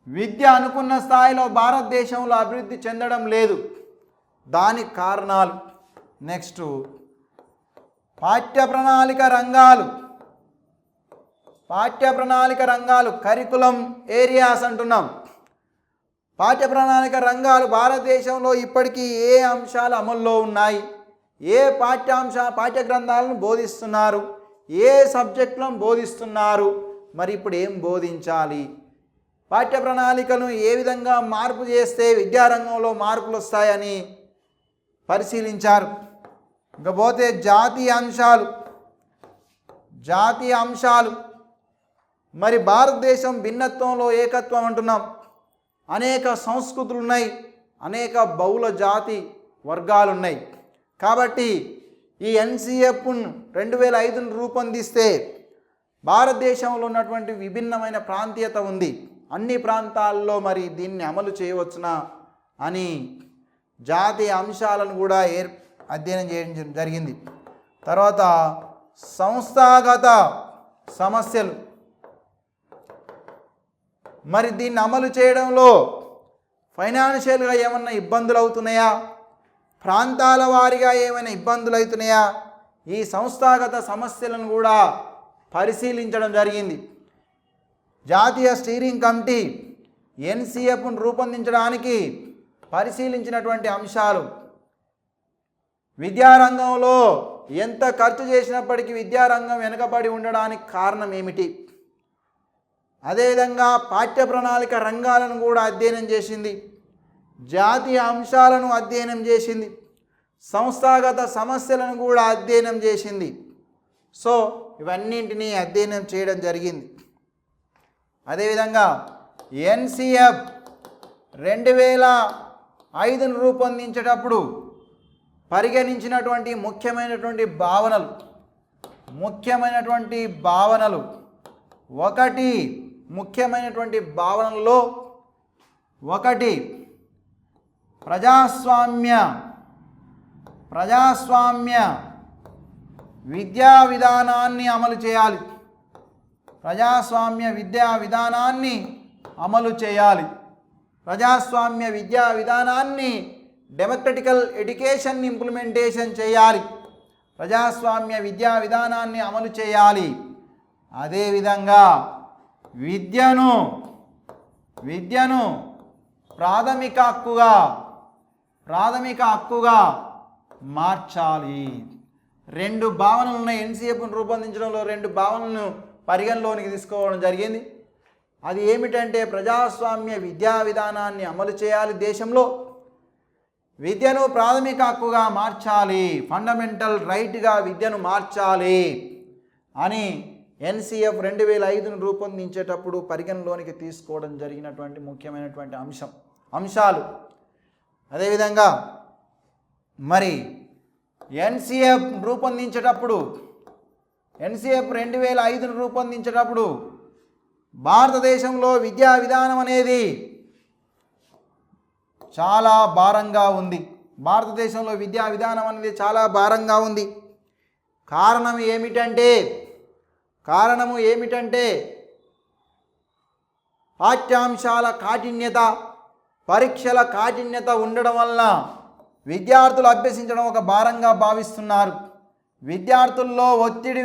విద్య అనుకున్న స్థాయిలో భారతదేశంలో అభివృద్ధి చెందడం లేదు. దానికి కారణాలు. నెక్స్ట్ పాఠ్య ప్రణాళిక రంగాలు కరికులం ఏరియాస్ అంటున్నాం. పాఠ్య ప్రణాళిక రంగాలు భారతదేశంలో ఇప్పటికీ ఏ అంశాలు అమల్లో ఉన్నాయి, ఏ పాఠ్య గ్రంథాలను బోధిస్తున్నారు, ఏ సబ్జెక్టులను బోధిస్తున్నారు, మరి ఇప్పుడు ఏం బోధించాలి, పాఠ్య ప్రణాళికను ఏ విధంగా మార్పు చేస్తే విద్యారంగంలో మార్పులు వస్తాయని పరిశీలించారు. ఇకపోతే జాతీయ అంశాలు మరి భారతదేశం భిన్నత్వంలో ఏకత్వం అంటున్నాం. అనేక సంస్కృతులు ఉన్నాయి, అనేక బహుళ జాతి వర్గాలు ఉన్నాయి. కాబట్టి ఈ ఎన్సిఎఫ్ 2005 రూపొందిస్తే భారతదేశంలో ఉన్నటువంటి విభిన్నమైన ప్రాంతీయత ఉంది, అన్ని ప్రాంతాల్లో మరి దీన్ని అమలు చేయవచ్చునా అని జాతీయ అంశాలను కూడా అధ్యయనం చేయడం జరిగింది. తర్వాత సంస్థాగత సమస్యలు, మరి దీన్ని అమలు చేయడంలో ఫైనాన్షియల్గా ఏమన్నా ఇబ్బందులు అవుతున్నాయా, ప్రాంతాల వారీగా ఏమైనా ఇబ్బందులు అవుతున్నాయా, ఈ సంస్థాగత సమస్యలను కూడా పరిశీలించడం జరిగింది. జాతీయ స్టీరింగ్ కమిటీ ఎన్సిఎఫ్ను రూపొందించడానికి పరిశీలించినటువంటి అంశాలు: విద్యారంగంలో ఎంత ఖర్చు చేసినప్పటికీ విద్యారంగం వెనుకబడి ఉండడానికి కారణం ఏమిటి, అదేవిధంగా పాఠ్య ప్రణాళిక రంగాలను కూడా అధ్యయనం చేసింది, జాతీయ అంశాలను అధ్యయనం చేసింది, సంస్థాగత సమస్యలను కూడా అధ్యయనం చేసింది. సో ఇవన్నింటినీ అధ్యయనం చేయడం జరిగింది. అదేవిధంగా ఎన్సిఎఫ్ 2005 రూపొందించేటప్పుడు పరిగణించినటువంటి ముఖ్యమైనటువంటి భావనలు ముఖ్యమైనటువంటి భావనల్లో ఒకటి ప్రజాస్వామ్య విద్యా విధానాన్ని అమలు చేయాలి. ప్రజాస్వామ్య విద్యా విధానాన్ని అమలు చేయాలి. ప్రజాస్వామ్య విద్యా విధానాన్ని డెమోక్రటికల్ ఎడ్యుకేషన్ ఇంప్లిమెంటేషన్ చేయాలి. ప్రజాస్వామ్య విద్యా విధానాన్ని అమలు చేయాలి. అదేవిధంగా విద్యను ప్రాథమిక హక్కుగా మార్చాలి. రెండు భావనలు ఉన్నాయి. ఎన్సిఎఫ్ను రూపొందించడంలో రెండు భావనలను పరిగణలోనికి తీసుకోవడం జరిగింది. అది ఏమిటంటే ప్రజాస్వామ్య విద్యా విధానాన్ని అమలు చేయాలి, దేశంలో విద్యను ప్రాథమిక హక్కుగా మార్చాలి, ఫండమెంటల్ రైట్గా విద్యను మార్చాలి అని ఎన్సిఎఫ్ 2005 రూపొందించేటప్పుడు పరిగణలోనికి తీసుకోవడం జరిగినటువంటి ముఖ్యమైనటువంటి అంశాలు. అదేవిధంగా మరి ఎన్సిఎఫ్ 2005 రూపొందించేటప్పుడు భారతదేశంలో విద్యా విధానం అనేది చాలా భారంగా ఉంది. కారణము ఏమిటంటే పాఠ్యాంశాల కాఠిన్యత, పరీక్షల కాఠిన్యత ఉండడం వలన విద్యార్థులు అభ్యసించడం ఒక భారంగా భావిస్తున్నారు. విద్యార్థుల్లో ఒత్తిడి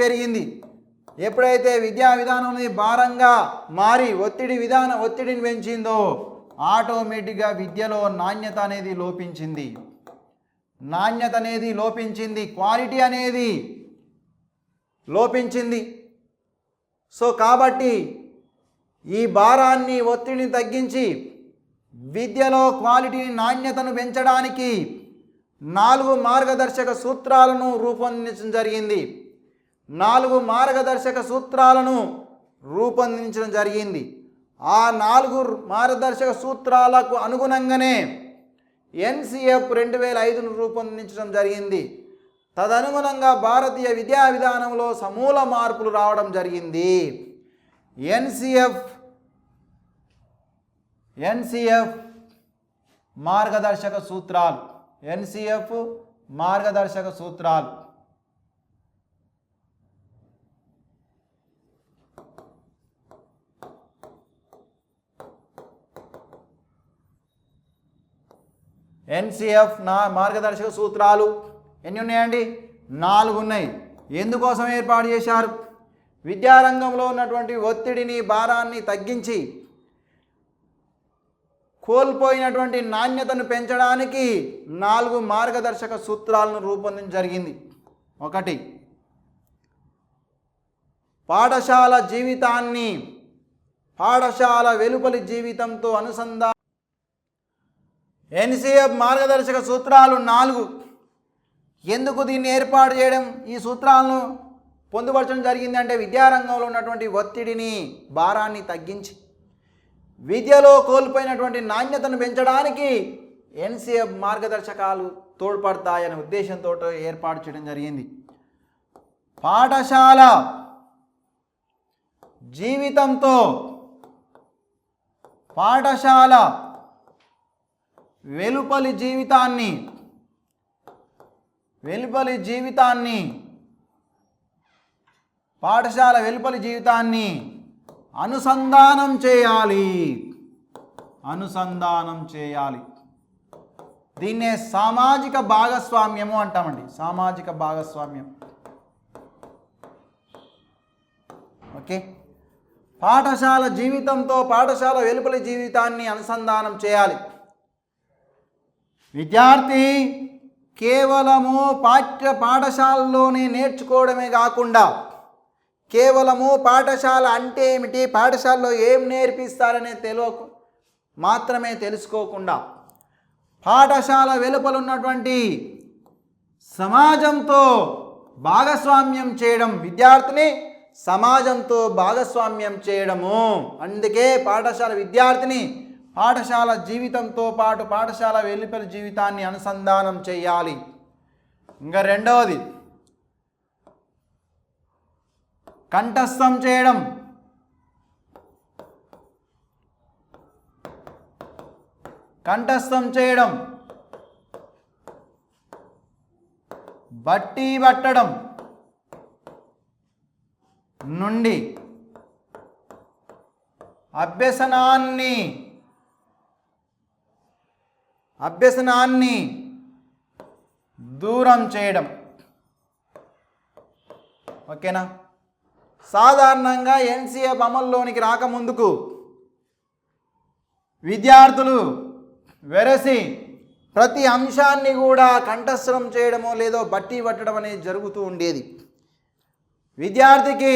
పెరిగింది. ఎప్పుడైతే విద్యా విధానం అనేది భారంగా మారి ఒత్తిడిని పెంచిందో ఆటోమేటిక్గా విద్యలో నాణ్యత అనేది లోపించింది, క్వాలిటీ అనేది లోపించింది. సో కాబట్టి ఈ భారాన్ని, ఒత్తిడిని తగ్గించి విద్యలో క్వాలిటీని, నాణ్యతను పెంచడానికి 4 మార్గదర్శక సూత్రాలను రూపొందించడం జరిగింది. 4 మార్గదర్శక సూత్రాలను రూపొందించడం జరిగింది. ఆ 4 మార్గదర్శక సూత్రాలకు అనుగుణంగానే ఎన్సిఎఫ్ 2005 రూపొందించడం జరిగింది. తదనుగుణంగా భారతీయ విద్యా విధానంలో సమూల మార్పులు రావడం జరిగింది. ఎన్సిఎఫ్ మార్గదర్శక సూత్రాలు మార్గదర్శక సూత్రాలు ఎన్ని ఉన్నాయండి? 4 ఉన్నాయి. ఎందుకోసం ఏర్పాటు చేశారు? విద్యారంగంలో ఉన్నటువంటి ఒత్తిడిని, భారాన్ని తగ్గించి కోల్పోయినటువంటి నాణ్యతను పెంచడానికి 4 మార్గదర్శక సూత్రాలను రూపొందించడం జరిగింది. 1, పాఠశాల జీవితాన్ని పాఠశాల వెలుపలి జీవితంతో ఎన్సిఎఫ్ మార్గదర్శక సూత్రాలు 4. ఎందుకు దీన్ని ఏర్పాటు చేయడం, ఈ సూత్రాలను పొందుపరచడం జరిగింది అంటే విద్యారంగంలో ఉన్నటువంటి ఒత్తిడిని, భారాన్ని తగ్గించి విద్యలో కోల్పోయినటువంటి నాణ్యతను పెంచడానికి ఎన్సిఎఫ్ మార్గదర్శకాలు తోడ్పడతాయనే ఉద్దేశంతో ఏర్పాటు చేయడం జరిగింది. పాఠశాల జీవితంతో పాఠశాల వెలుపలి జీవితాన్ని అనుసంధానం చేయాలి. దీన్నే సామాజిక భాగస్వామ్యము అంటామండి. సామాజిక భాగస్వామ్యం. ఓకే. పాఠశాల జీవితంతో పాఠశాల వెలుపలి జీవితాన్ని అనుసంధానం చేయాలి. విద్యార్థి కేవలము పాఠశాలలోనే నేర్చుకోవడమే కాకుండా, కేవలము పాఠశాల అంటే ఏమిటి, పాఠశాలలో ఏం నేర్పిస్తారనే మాత్రమే తెలుసుకోకుండా పాఠశాల వెలుపల ఉన్నటువంటి సమాజంతో భాగస్వామ్యం చేయడం, విద్యార్థిని సమాజంతో భాగస్వామ్యం చేయడము. అందుకే పాఠశాల విద్యార్థిని పాఠశాల జీవితంతో పాటు పాఠశాల వెలుపలి జీవితాన్ని అనుసంధానం చేయాలి. ఇంకా రెండవది కంఠస్థం చేయడం, బట్టి పట్టడం నుండి అభ్యసనాన్ని దూరం చేయడం. ఓకేనా. సాధారణంగా ఎన్సిఎఫ్ అమల్లోనికి రాకముందుకు విద్యార్థులు వెరసి ప్రతి అంశాన్ని కూడా కంఠస్థం చేయడమో లేదో బట్టి పట్టడం అనేది జరుగుతూ ఉండేది. విద్యార్థికి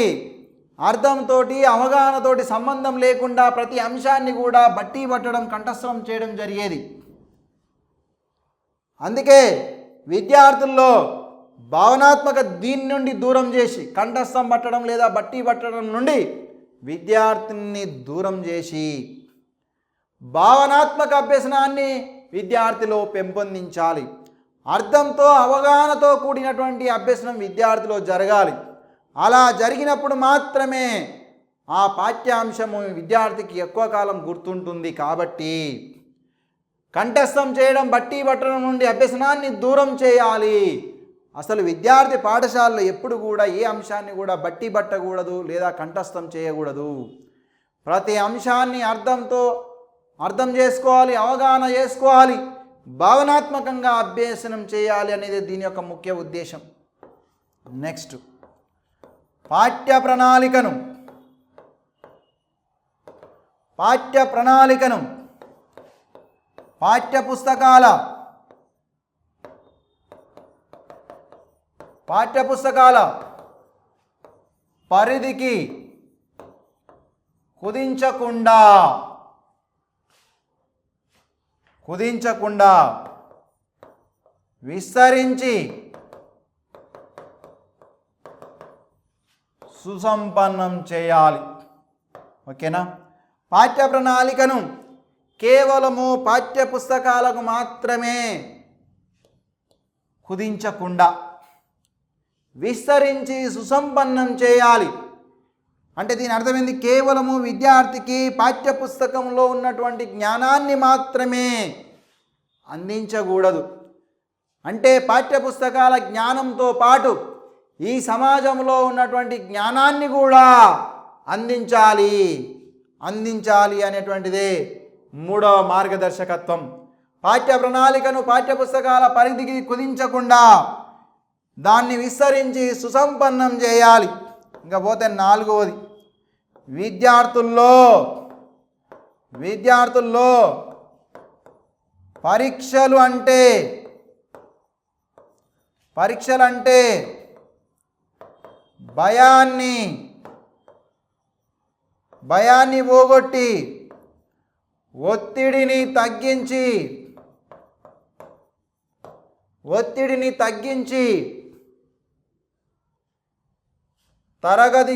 అర్థంతో అవగాహనతో సంబంధం లేకుండా ప్రతి అంశాన్ని కూడా బట్టి పట్టడం, కంఠస్థం చేయడం జరిగేది. అందుకే విద్యార్థుల్లో భావనాత్మక దీని నుండి దూరం చేసి, కంఠస్థం పట్టడం లేదా బట్టి పట్టడం నుండి విద్యార్థిని దూరం చేసి భావనాత్మక అభ్యసనాన్ని విద్యార్థిలో పెంపొందించాలి. అర్థంతో అవగాహనతో కూడినటువంటి అభ్యసనం విద్యార్థిలో జరగాలి. అలా జరిగినప్పుడు మాత్రమే ఆ పాఠ్యాంశము విద్యార్థికి ఎక్కువ కాలం గుర్తుంటుంది. కాబట్టి కంఠస్థం చేయడం, బట్టి పట్టడం నుండి అభ్యసనాన్ని దూరం చేయాలి. అసలు విద్యార్థి పాఠశాలలో ఎప్పుడు కూడా ఏ అంశాన్ని కూడా బట్టి పట్టకూడదు లేదా కంఠస్థం చేయకూడదు. ప్రతి అంశాన్ని అర్థం చేసుకోవాలి, అవగాహన చేసుకోవాలి, భావనాత్మకంగా అభ్యసనం చేయాలి అనేది దీని యొక్క ముఖ్య ఉద్దేశం. నెక్స్ట్ పాఠ్య ప్రణాళికను పాఠ్యపుస్తకాల పరిధికి కుదించకుండా విస్తరించి సుసంపన్నం చేయాలి. ఓకేనా. పాఠ్య ప్రణాళికను కేవలము పాఠ్య పుస్తకాలకు మాత్రమే కుదించకుండా విస్తరించి సుసంపన్నం చేయాలి. అంటే దీని అర్థమైంది, కేవలము విద్యార్థికి పాఠ్య పుస్తకంలో ఉన్నటువంటి జ్ఞానాన్ని మాత్రమే అందించకూడదు. అంటే పాఠ్య పుస్తకాల జ్ఞానంతో పాటు ఈ సమాజంలో ఉన్నటువంటి జ్ఞానాన్ని కూడా అందించాలి అనేటువంటిదే 3వ మార్గదర్శకత్వం. పాఠ్య ప్రణాళికను పాఠ్యపుస్తకాల పరిధికి కుదించకుండా దాన్ని విస్తరించి సుసంపన్నం చేయాలి. ఇంకా పోతే 4వది విద్యార్థుల్లో పరీక్షలు అంటే భయాన్ని పోగొట్టి ఒత్తిడిని తగ్గించి ఒత్తిడిని తగ్గించి తరగతి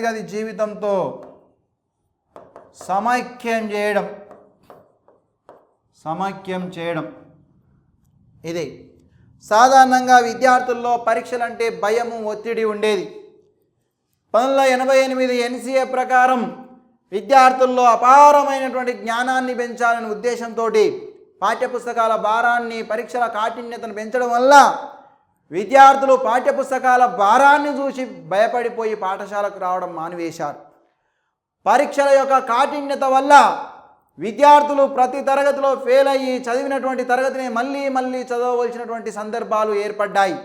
గది జీవితంతో సమైక్యం చేయడం ఇది. సాధారణంగా విద్యార్థుల్లో పరీక్షలంటే భయము, ఒత్తిడి ఉండేది. 1988 ఎన్సీఏ ప్రకారం విద్యార్థుల్లో అపారమైనటువంటి జ్ఞానాన్ని పెంచాలనే ఉద్దేశంతో పాఠ్యపుస్తకాల భారాన్ని, పరీక్షల కాఠిన్యతను పెంచడం వల్ల విద్యార్థులు పాఠ్యపుస్తకాల భారాన్ని చూసి భయపడిపోయి పాఠశాలకు రావడం మానివేశారు. పరీక్షల యొక్క కాఠిన్యత వల్ల విద్యార్థులు ప్రతి తరగతిలో ఫెయిల్ అయ్యి చదివినటువంటి తరగతిని మళ్ళీ చదవవలసినటువంటి సందర్భాలు ఏర్పడ్డాయి.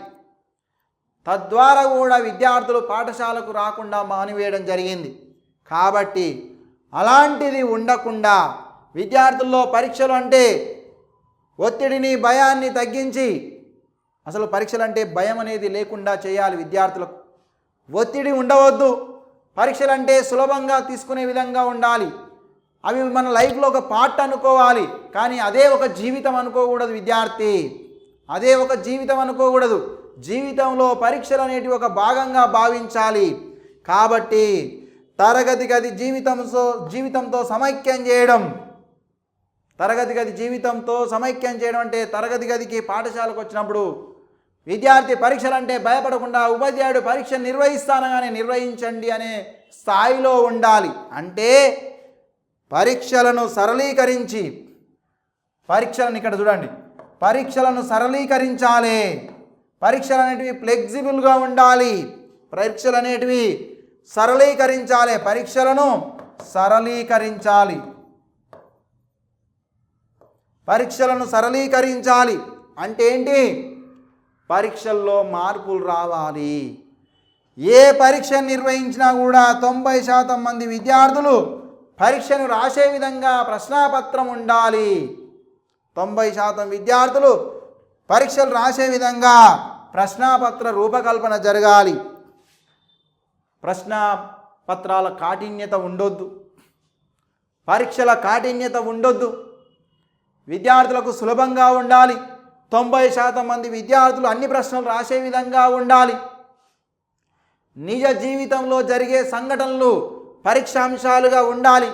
తద్వారా కూడా విద్యార్థులు పాఠశాలకు రాకుండా మానివేయడం జరిగింది. కాబట్టి అలాంటిది ఉండకుండా విద్యార్థుల్లో పరీక్షలు అంటే ఒత్తిడిని, భయాన్ని తగ్గించి అసలు పరీక్షలు అంటే భయం అనేది లేకుండా చేయాలి. విద్యార్థులకు ఒత్తిడి ఉండవద్దు. పరీక్షలు అంటే సులభంగా తీసుకునే విధంగా ఉండాలి. అవి మన లైఫ్లో ఒక పార్ట్ అనుకోవాలి. కానీ అదే ఒక జీవితం అనుకోకూడదు. విద్యార్థి అదే ఒక జీవితం అనుకోకూడదు. జీవితంలో పరీక్షలు అనేటివి ఒక భాగంగా భావించాలి. కాబట్టి తరగతి గది జీవితంతో సమైక్యం చేయడం. జీవితంతో సమైక్యం చేయడం అంటే తరగతి గదికి, పాఠశాలకు వచ్చినప్పుడు విద్యార్థి పరీక్షలంటే భయపడకుండా ఉపాధ్యాయుడు పరీక్ష నిర్వహిస్తానగానే నిర్వహించండి అనే స్థాయిలో ఉండాలి. అంటే పరీక్షలను సరళీకరించి, ఇక్కడ చూడండి, పరీక్షలను సరళీకరించాలి. పరీక్షలు అనేటివి ఫ్లెక్సిబుల్గా ఉండాలి. పరీక్షలు అనేటివి సరళీకరించాలి. పరీక్షలను సరళీకరించాలి అంటే ఏంటి? పరీక్షల్లో మార్పులు రావాలి. ఏ పరీక్ష నిర్వహించినా కూడా 90% మంది విద్యార్థులు పరీక్షను రాసే విధంగా ప్రశ్నాపత్రం ఉండాలి. 90% విద్యార్థులు పరీక్షలు రాసే విధంగా ప్రశ్నాపత్ర రూపకల్పన జరగాలి. ప్రశ్నాపత్రాల కాఠిన్యత ఉండొద్దు. పరీక్షల కాఠిన్యత ఉండొద్దు. విద్యార్థులకు సులభంగా ఉండాలి. 90% మంది విద్యార్థులు అన్ని ప్రశ్నలు రాసే విధంగా ఉండాలి. నిజ జీవితంలో జరిగే సంఘటనలు పరీక్షాంశాలుగా ఉండాలి.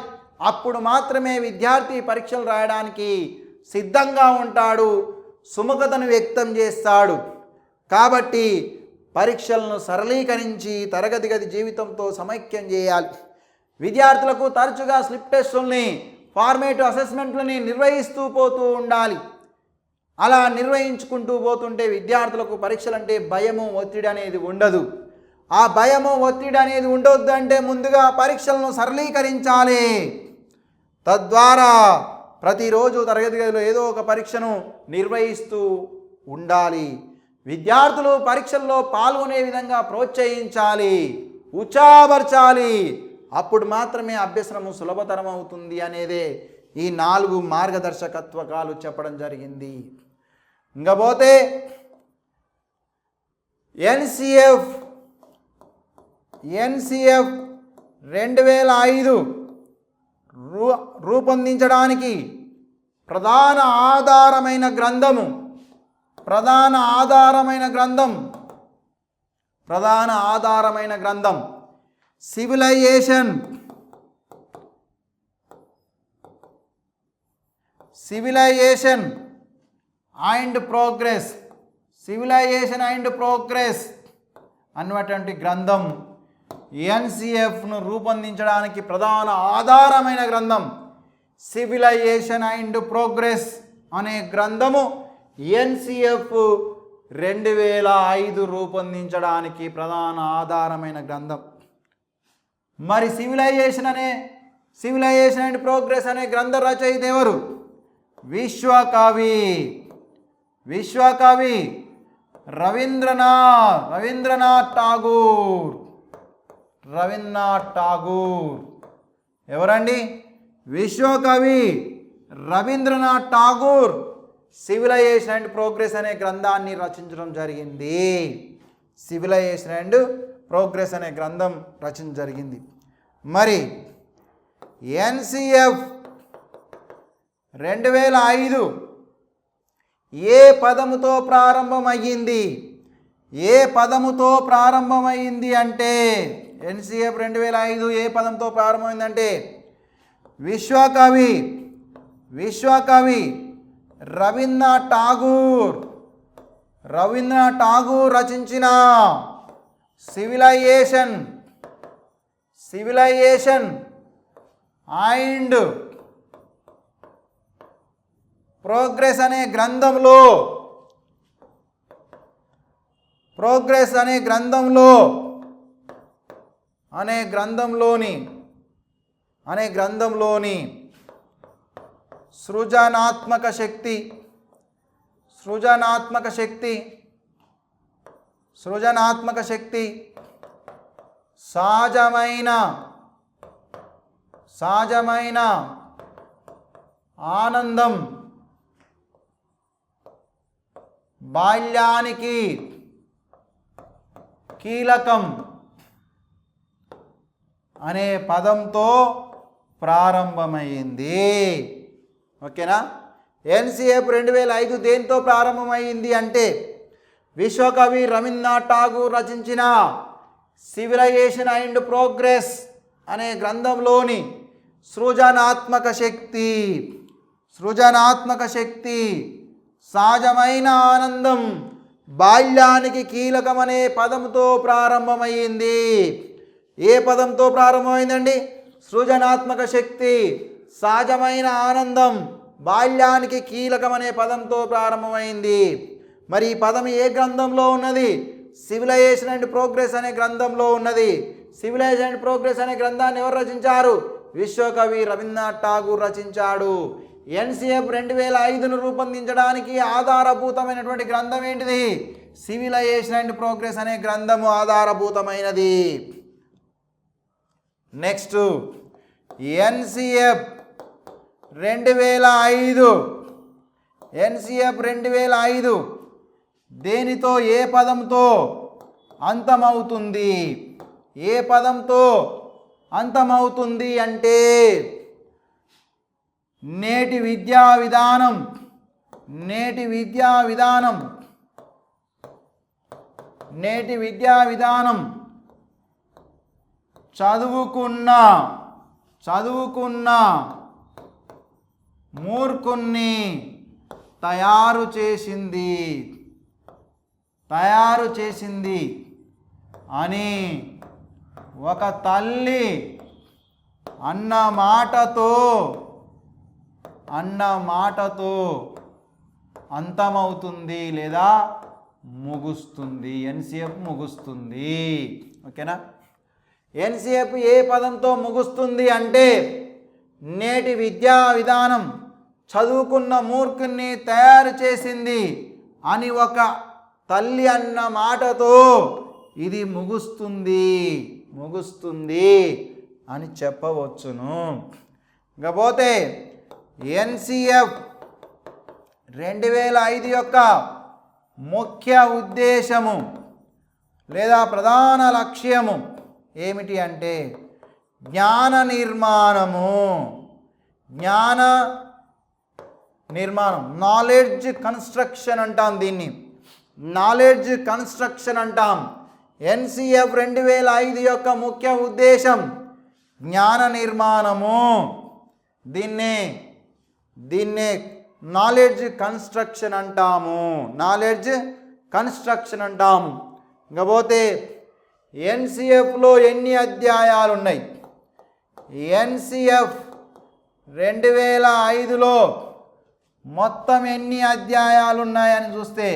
అప్పుడు మాత్రమే విద్యార్థి పరీక్షలు రాయడానికి సిద్ధంగా ఉంటాడు, సుముఖతను వ్యక్తం చేస్తాడు. కాబట్టి పరీక్షలను సరళీకరించి తరగతి గది జీవితంతో సమైక్యం చేయాలి. విద్యార్థులకు తరచుగా స్లిప్ టెస్టుల్ని, ఫార్మేటివ్ అసెస్మెంట్లని నిర్వహిస్తూ పోతూ ఉండాలి. అలా నిర్వహించుకుంటూ పోతుంటే విద్యార్థులకు పరీక్షలంటే భయము, ఒత్తిడి అనేది ఉండదు. ఆ భయము, ఒత్తిడి అనేది ఉండొద్దంటే ముందుగా పరీక్షలను సరళీకరించాలి. తద్వారా ప్రతిరోజు తరగతి గదిలో ఏదో ఒక పరీక్షను నిర్వహిస్తూ ఉండాలి. విద్యార్థులు పరీక్షల్లో పాల్గొనే విధంగా ప్రోత్సహించాలి, ఉత్సాహపరచాలి. అప్పుడు మాత్రమే అభ్యసనము సులభతరం అవుతుంది అనేదే ఈ 4 మార్గదర్శకత్వకాలు చెప్పడం జరిగింది. ఇంకా పోతే ఎన్సిఎఫ్ 2005 రూపొందించడానికి ప్రధాన ఆధారమైన గ్రంథం సివిలైజేషన్ అండ్ ప్రోగ్రెస్ అన్నటువంటి గ్రంథం ఎన్సిఎఫ్ను రూపొందించడానికి ప్రధాన ఆధారమైన గ్రంథం సివిలైజేషన్ అండ్ ప్రోగ్రెస్ అనే గ్రంథము ఎన్సిఎఫ్ 2005 రూపొందించడానికి ప్రధాన ఆధారమైన గ్రంథం. మరి సివిలైజేషన్ అండ్ ప్రోగ్రెస్ అనే గ్రంథ రచయిత ఎవరు? విశ్వకవి రవీంద్రనాథ్ ఠాగూర్. ఎవరండి? విశ్వకవి Rabindranath Tagore civilization and progress అనే గ్రంథాన్ని రచించడం జరిగింది. మరి ఎన్సిఎఫ్ 2005 ఏ పదముతో ప్రారంభమయ్యింది? ఏ పదముతో ప్రారంభమైంది అంటే ఎన్సిఎఫ్ 2005 ఏ పదంతో ప్రారంభమైందంటే విశ్వకవి రవీంద్రనాథ్ ఠాగూర్ రచించిన సివిలైజేషన్ అండ్ ప్రోగ్రెస్ అనే గ్రంథంలోని సృజనాత్మక శక్తి సహజమైన ఆనందం బాల్యానికి కీలకం అనే పదంతో ప్రారంభమైంది. ఓకేనా? ఎన్సిఎఫ్ 2005 దేంతో ప్రారంభమైంది అంటే విశ్వకవి రవీంద్రనాథ్ ఠాగూర్ రచించిన సివిలైజేషన్ అండ్ ప్రోగ్రెస్ అనే గ్రంథంలోని సృజనాత్మక శక్తి సహజమైన ఆనందం బాల్యానికి కీలకమనే పదంతో ప్రారంభమైంది. ఏ పదంతో ప్రారంభమైందండి? సృజనాత్మక శక్తి సహజమైన ఆనందం బాల్యానికి కీలకమనే పదంతో ప్రారంభమైంది. మరి ఈ పదం ఏ గ్రంథంలో ఉన్నది? సివిలైజేషన్ అండ్ ప్రోగ్రెస్ అనే గ్రంథంలో ఉన్నది. సివిలైజేషన్ అండ్ ప్రోగ్రెస్ అనే గ్రంథాన్ని ఎవరు రచించారు? విశ్వకవి రవీంద్రనాథ్ ఠాగూర్ రచించాడు. ఎన్సిఎఫ్ 2005ను రూపొందించడానికి ఆధారభూతమైనటువంటి గ్రంథం ఏంటిది? సివిలైజేషన్ అండ్ ప్రోగ్రెస్ అనే గ్రంథము ఆధారభూతమైనది. నెక్స్ట్ ఎన్సిఎఫ్ 2005 దేనితో ఏ పదంతో అంతమవుతుంది? ఏ పదంతో అంతమవుతుంది అంటే నేటి విద్యా విధానం చదువుకున్న మూర్ఖుణ్ణి తయారు చేసింది అని ఒక తల్లి అన్న మాటతో అంతమవుతుంది లేదా ముగుస్తుంది. ఎన్సిఎఫ్ ముగుస్తుంది. ఓకేనా? ఎన్సిఎఫ్ ఏ పదంతో ముగుస్తుంది అంటే నేటి విద్యా విధానం చదువుకున్న మూర్ఖుణ్ణి తయారు చేసింది అని ఒక తల్లి అన్న మాటతో ఇది ముగుస్తుంది అని చెప్పవచ్చును. ఇకపోతే ఎన్సిఎఫ్ 2005 యొక్క ముఖ్య ఉద్దేశము లేదా ప్రధాన లక్ష్యము ఏమిటి అంటే జ్ఞాన నిర్మాణం నాలెడ్జ్ కన్స్ట్రక్షన్ అంటాం. దీన్ని నాలెడ్జ్ కన్స్ట్రక్షన్ అంటాం. ఎన్సిఎఫ్ 2005 యొక్క ముఖ్య ఉద్దేశం జ్ఞాన నిర్మాణము. దీన్నే నాలెడ్జ్ కన్స్ట్రక్షన్ అంటాము. ఇకపోతే ఎన్సిఎఫ్లో ఎన్ని అధ్యాయాలు ఉన్నాయి? ఎన్సిఎఫ్ 2005లో మొత్తం ఎన్ని అధ్యాయాలు ఉన్నాయని చూస్తే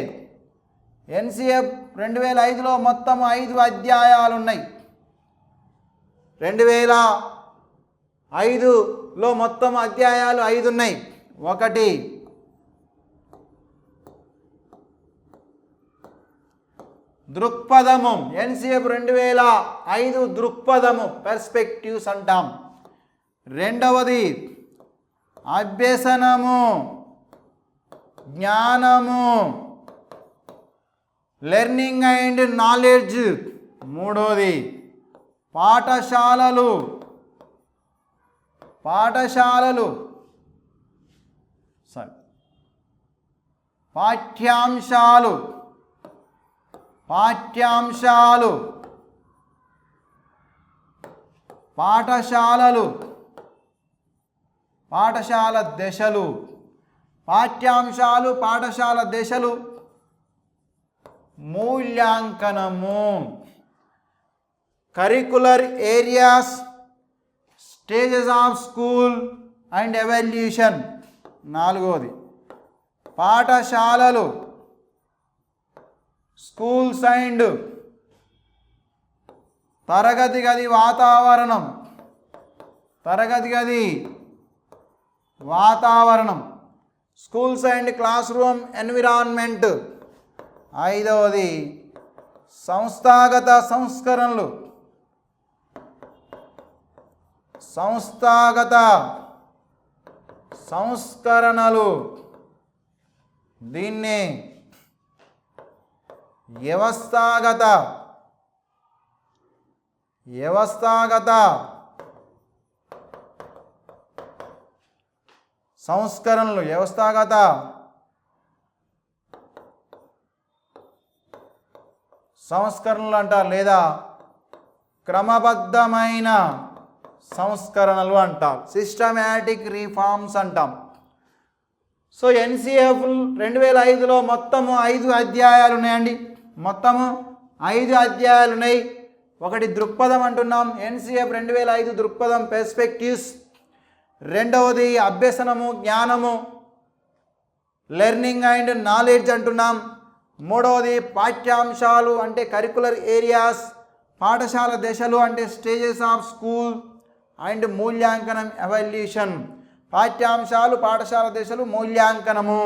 ఎన్సిఎఫ్ 2005లో మొత్తం 5 అధ్యాయాలు ఉన్నాయి. 2005లో మొత్తం అధ్యాయాలు 5 ఉన్నాయి. 1 దృక్పథము. ఎన్సిఎఫ్ 2005 దృక్పథము పర్స్పెక్టివ్స్ అంటాం. 2వది అభ్యసనము జ్ఞానము లెర్నింగ్ అండ్ నాలెడ్జ్. 3వది పాఠశాలలు పాఠ్యాంశాలు పాఠ్యాంశాలు పాఠశాలలు పాఠశాల దశలు పాఠ్యాంశాలు పాఠశాల దశలు మూల్యాంకనము curricular areas stages of school and evaluation నాలుగోది పాఠశాలలు స్కూల్స్ అండ్ తరగతి గది వాతావరణం తరగతి గది వాతావరణం schools and class room environment ఐదవది సంస్థాగత సంస్కరణలు సంస్థాగత సంస్కరణలు దీన్ని వ్యవస్థాగత సంస్కరణలు వ్యవస్థాగత సంస్కరణలు అంటారు లేదా క్రమబద్ధమైన సంస్కరణలు అంటారు సిస్టమాటిక్ రిఫార్మ్స్ అంటాం. సో ఎన్సిఎఫ్ 2005లో మొత్తము 5 అధ్యాయాలు ఉన్నాయండి. మొత్తము 5 అధ్యాయాలు ఉన్నాయి. ఒకటి దృక్పథం అంటున్నాం, ఎన్సిఎఫ్ 2005 దృక్పథం పెర్స్పెక్టివ్స్. రెండవది అభ్యసనము జ్ఞానము లెర్నింగ్ అండ్ నాలెడ్జ్ అంటున్నాం. మూడవది పాఠ్యాంశాలు అంటే కరికులర్ ఏరియాస్, పాఠశాల దశలు అంటే స్టేజెస్ ఆఫ్ స్కూల్ అండ్ మూల్యాంకనం ఎవాల్యుయేషన్. పాఠ్యాంశాలు పాఠశాల దశలు మూల్యాంకనము.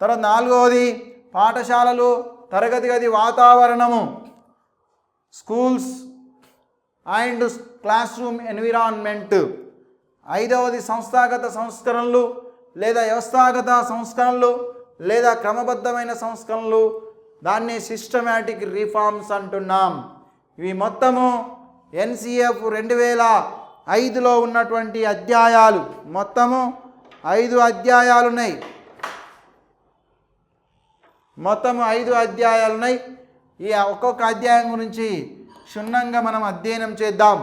తర్వాత నాలుగవది పాఠశాలలు తరగతి గది వాతావరణము schools and class room environment. ఐదవది సంస్థాగత సంస్కరణలు లేదా వ్యవస్థాగత సంస్కరణలు లేదా క్రమబద్ధమైన సంస్కరణలు, దాన్ని సిస్టమాటిక్ రిఫార్మ్స్ అంటున్నాం. ఇవి మొత్తము ఎన్సిఎఫ్ 2005లో ఉన్నటువంటి అధ్యాయాలు. మొత్తము 5 అధ్యాయాలు ఉన్నాయి. మొత్తము 5 అధ్యాయాలు ఉన్నాయి. ఈ ఒక్కొక్క అధ్యాయం గురించి క్షుణ్ణంగా మనం అధ్యయనం చేద్దాం.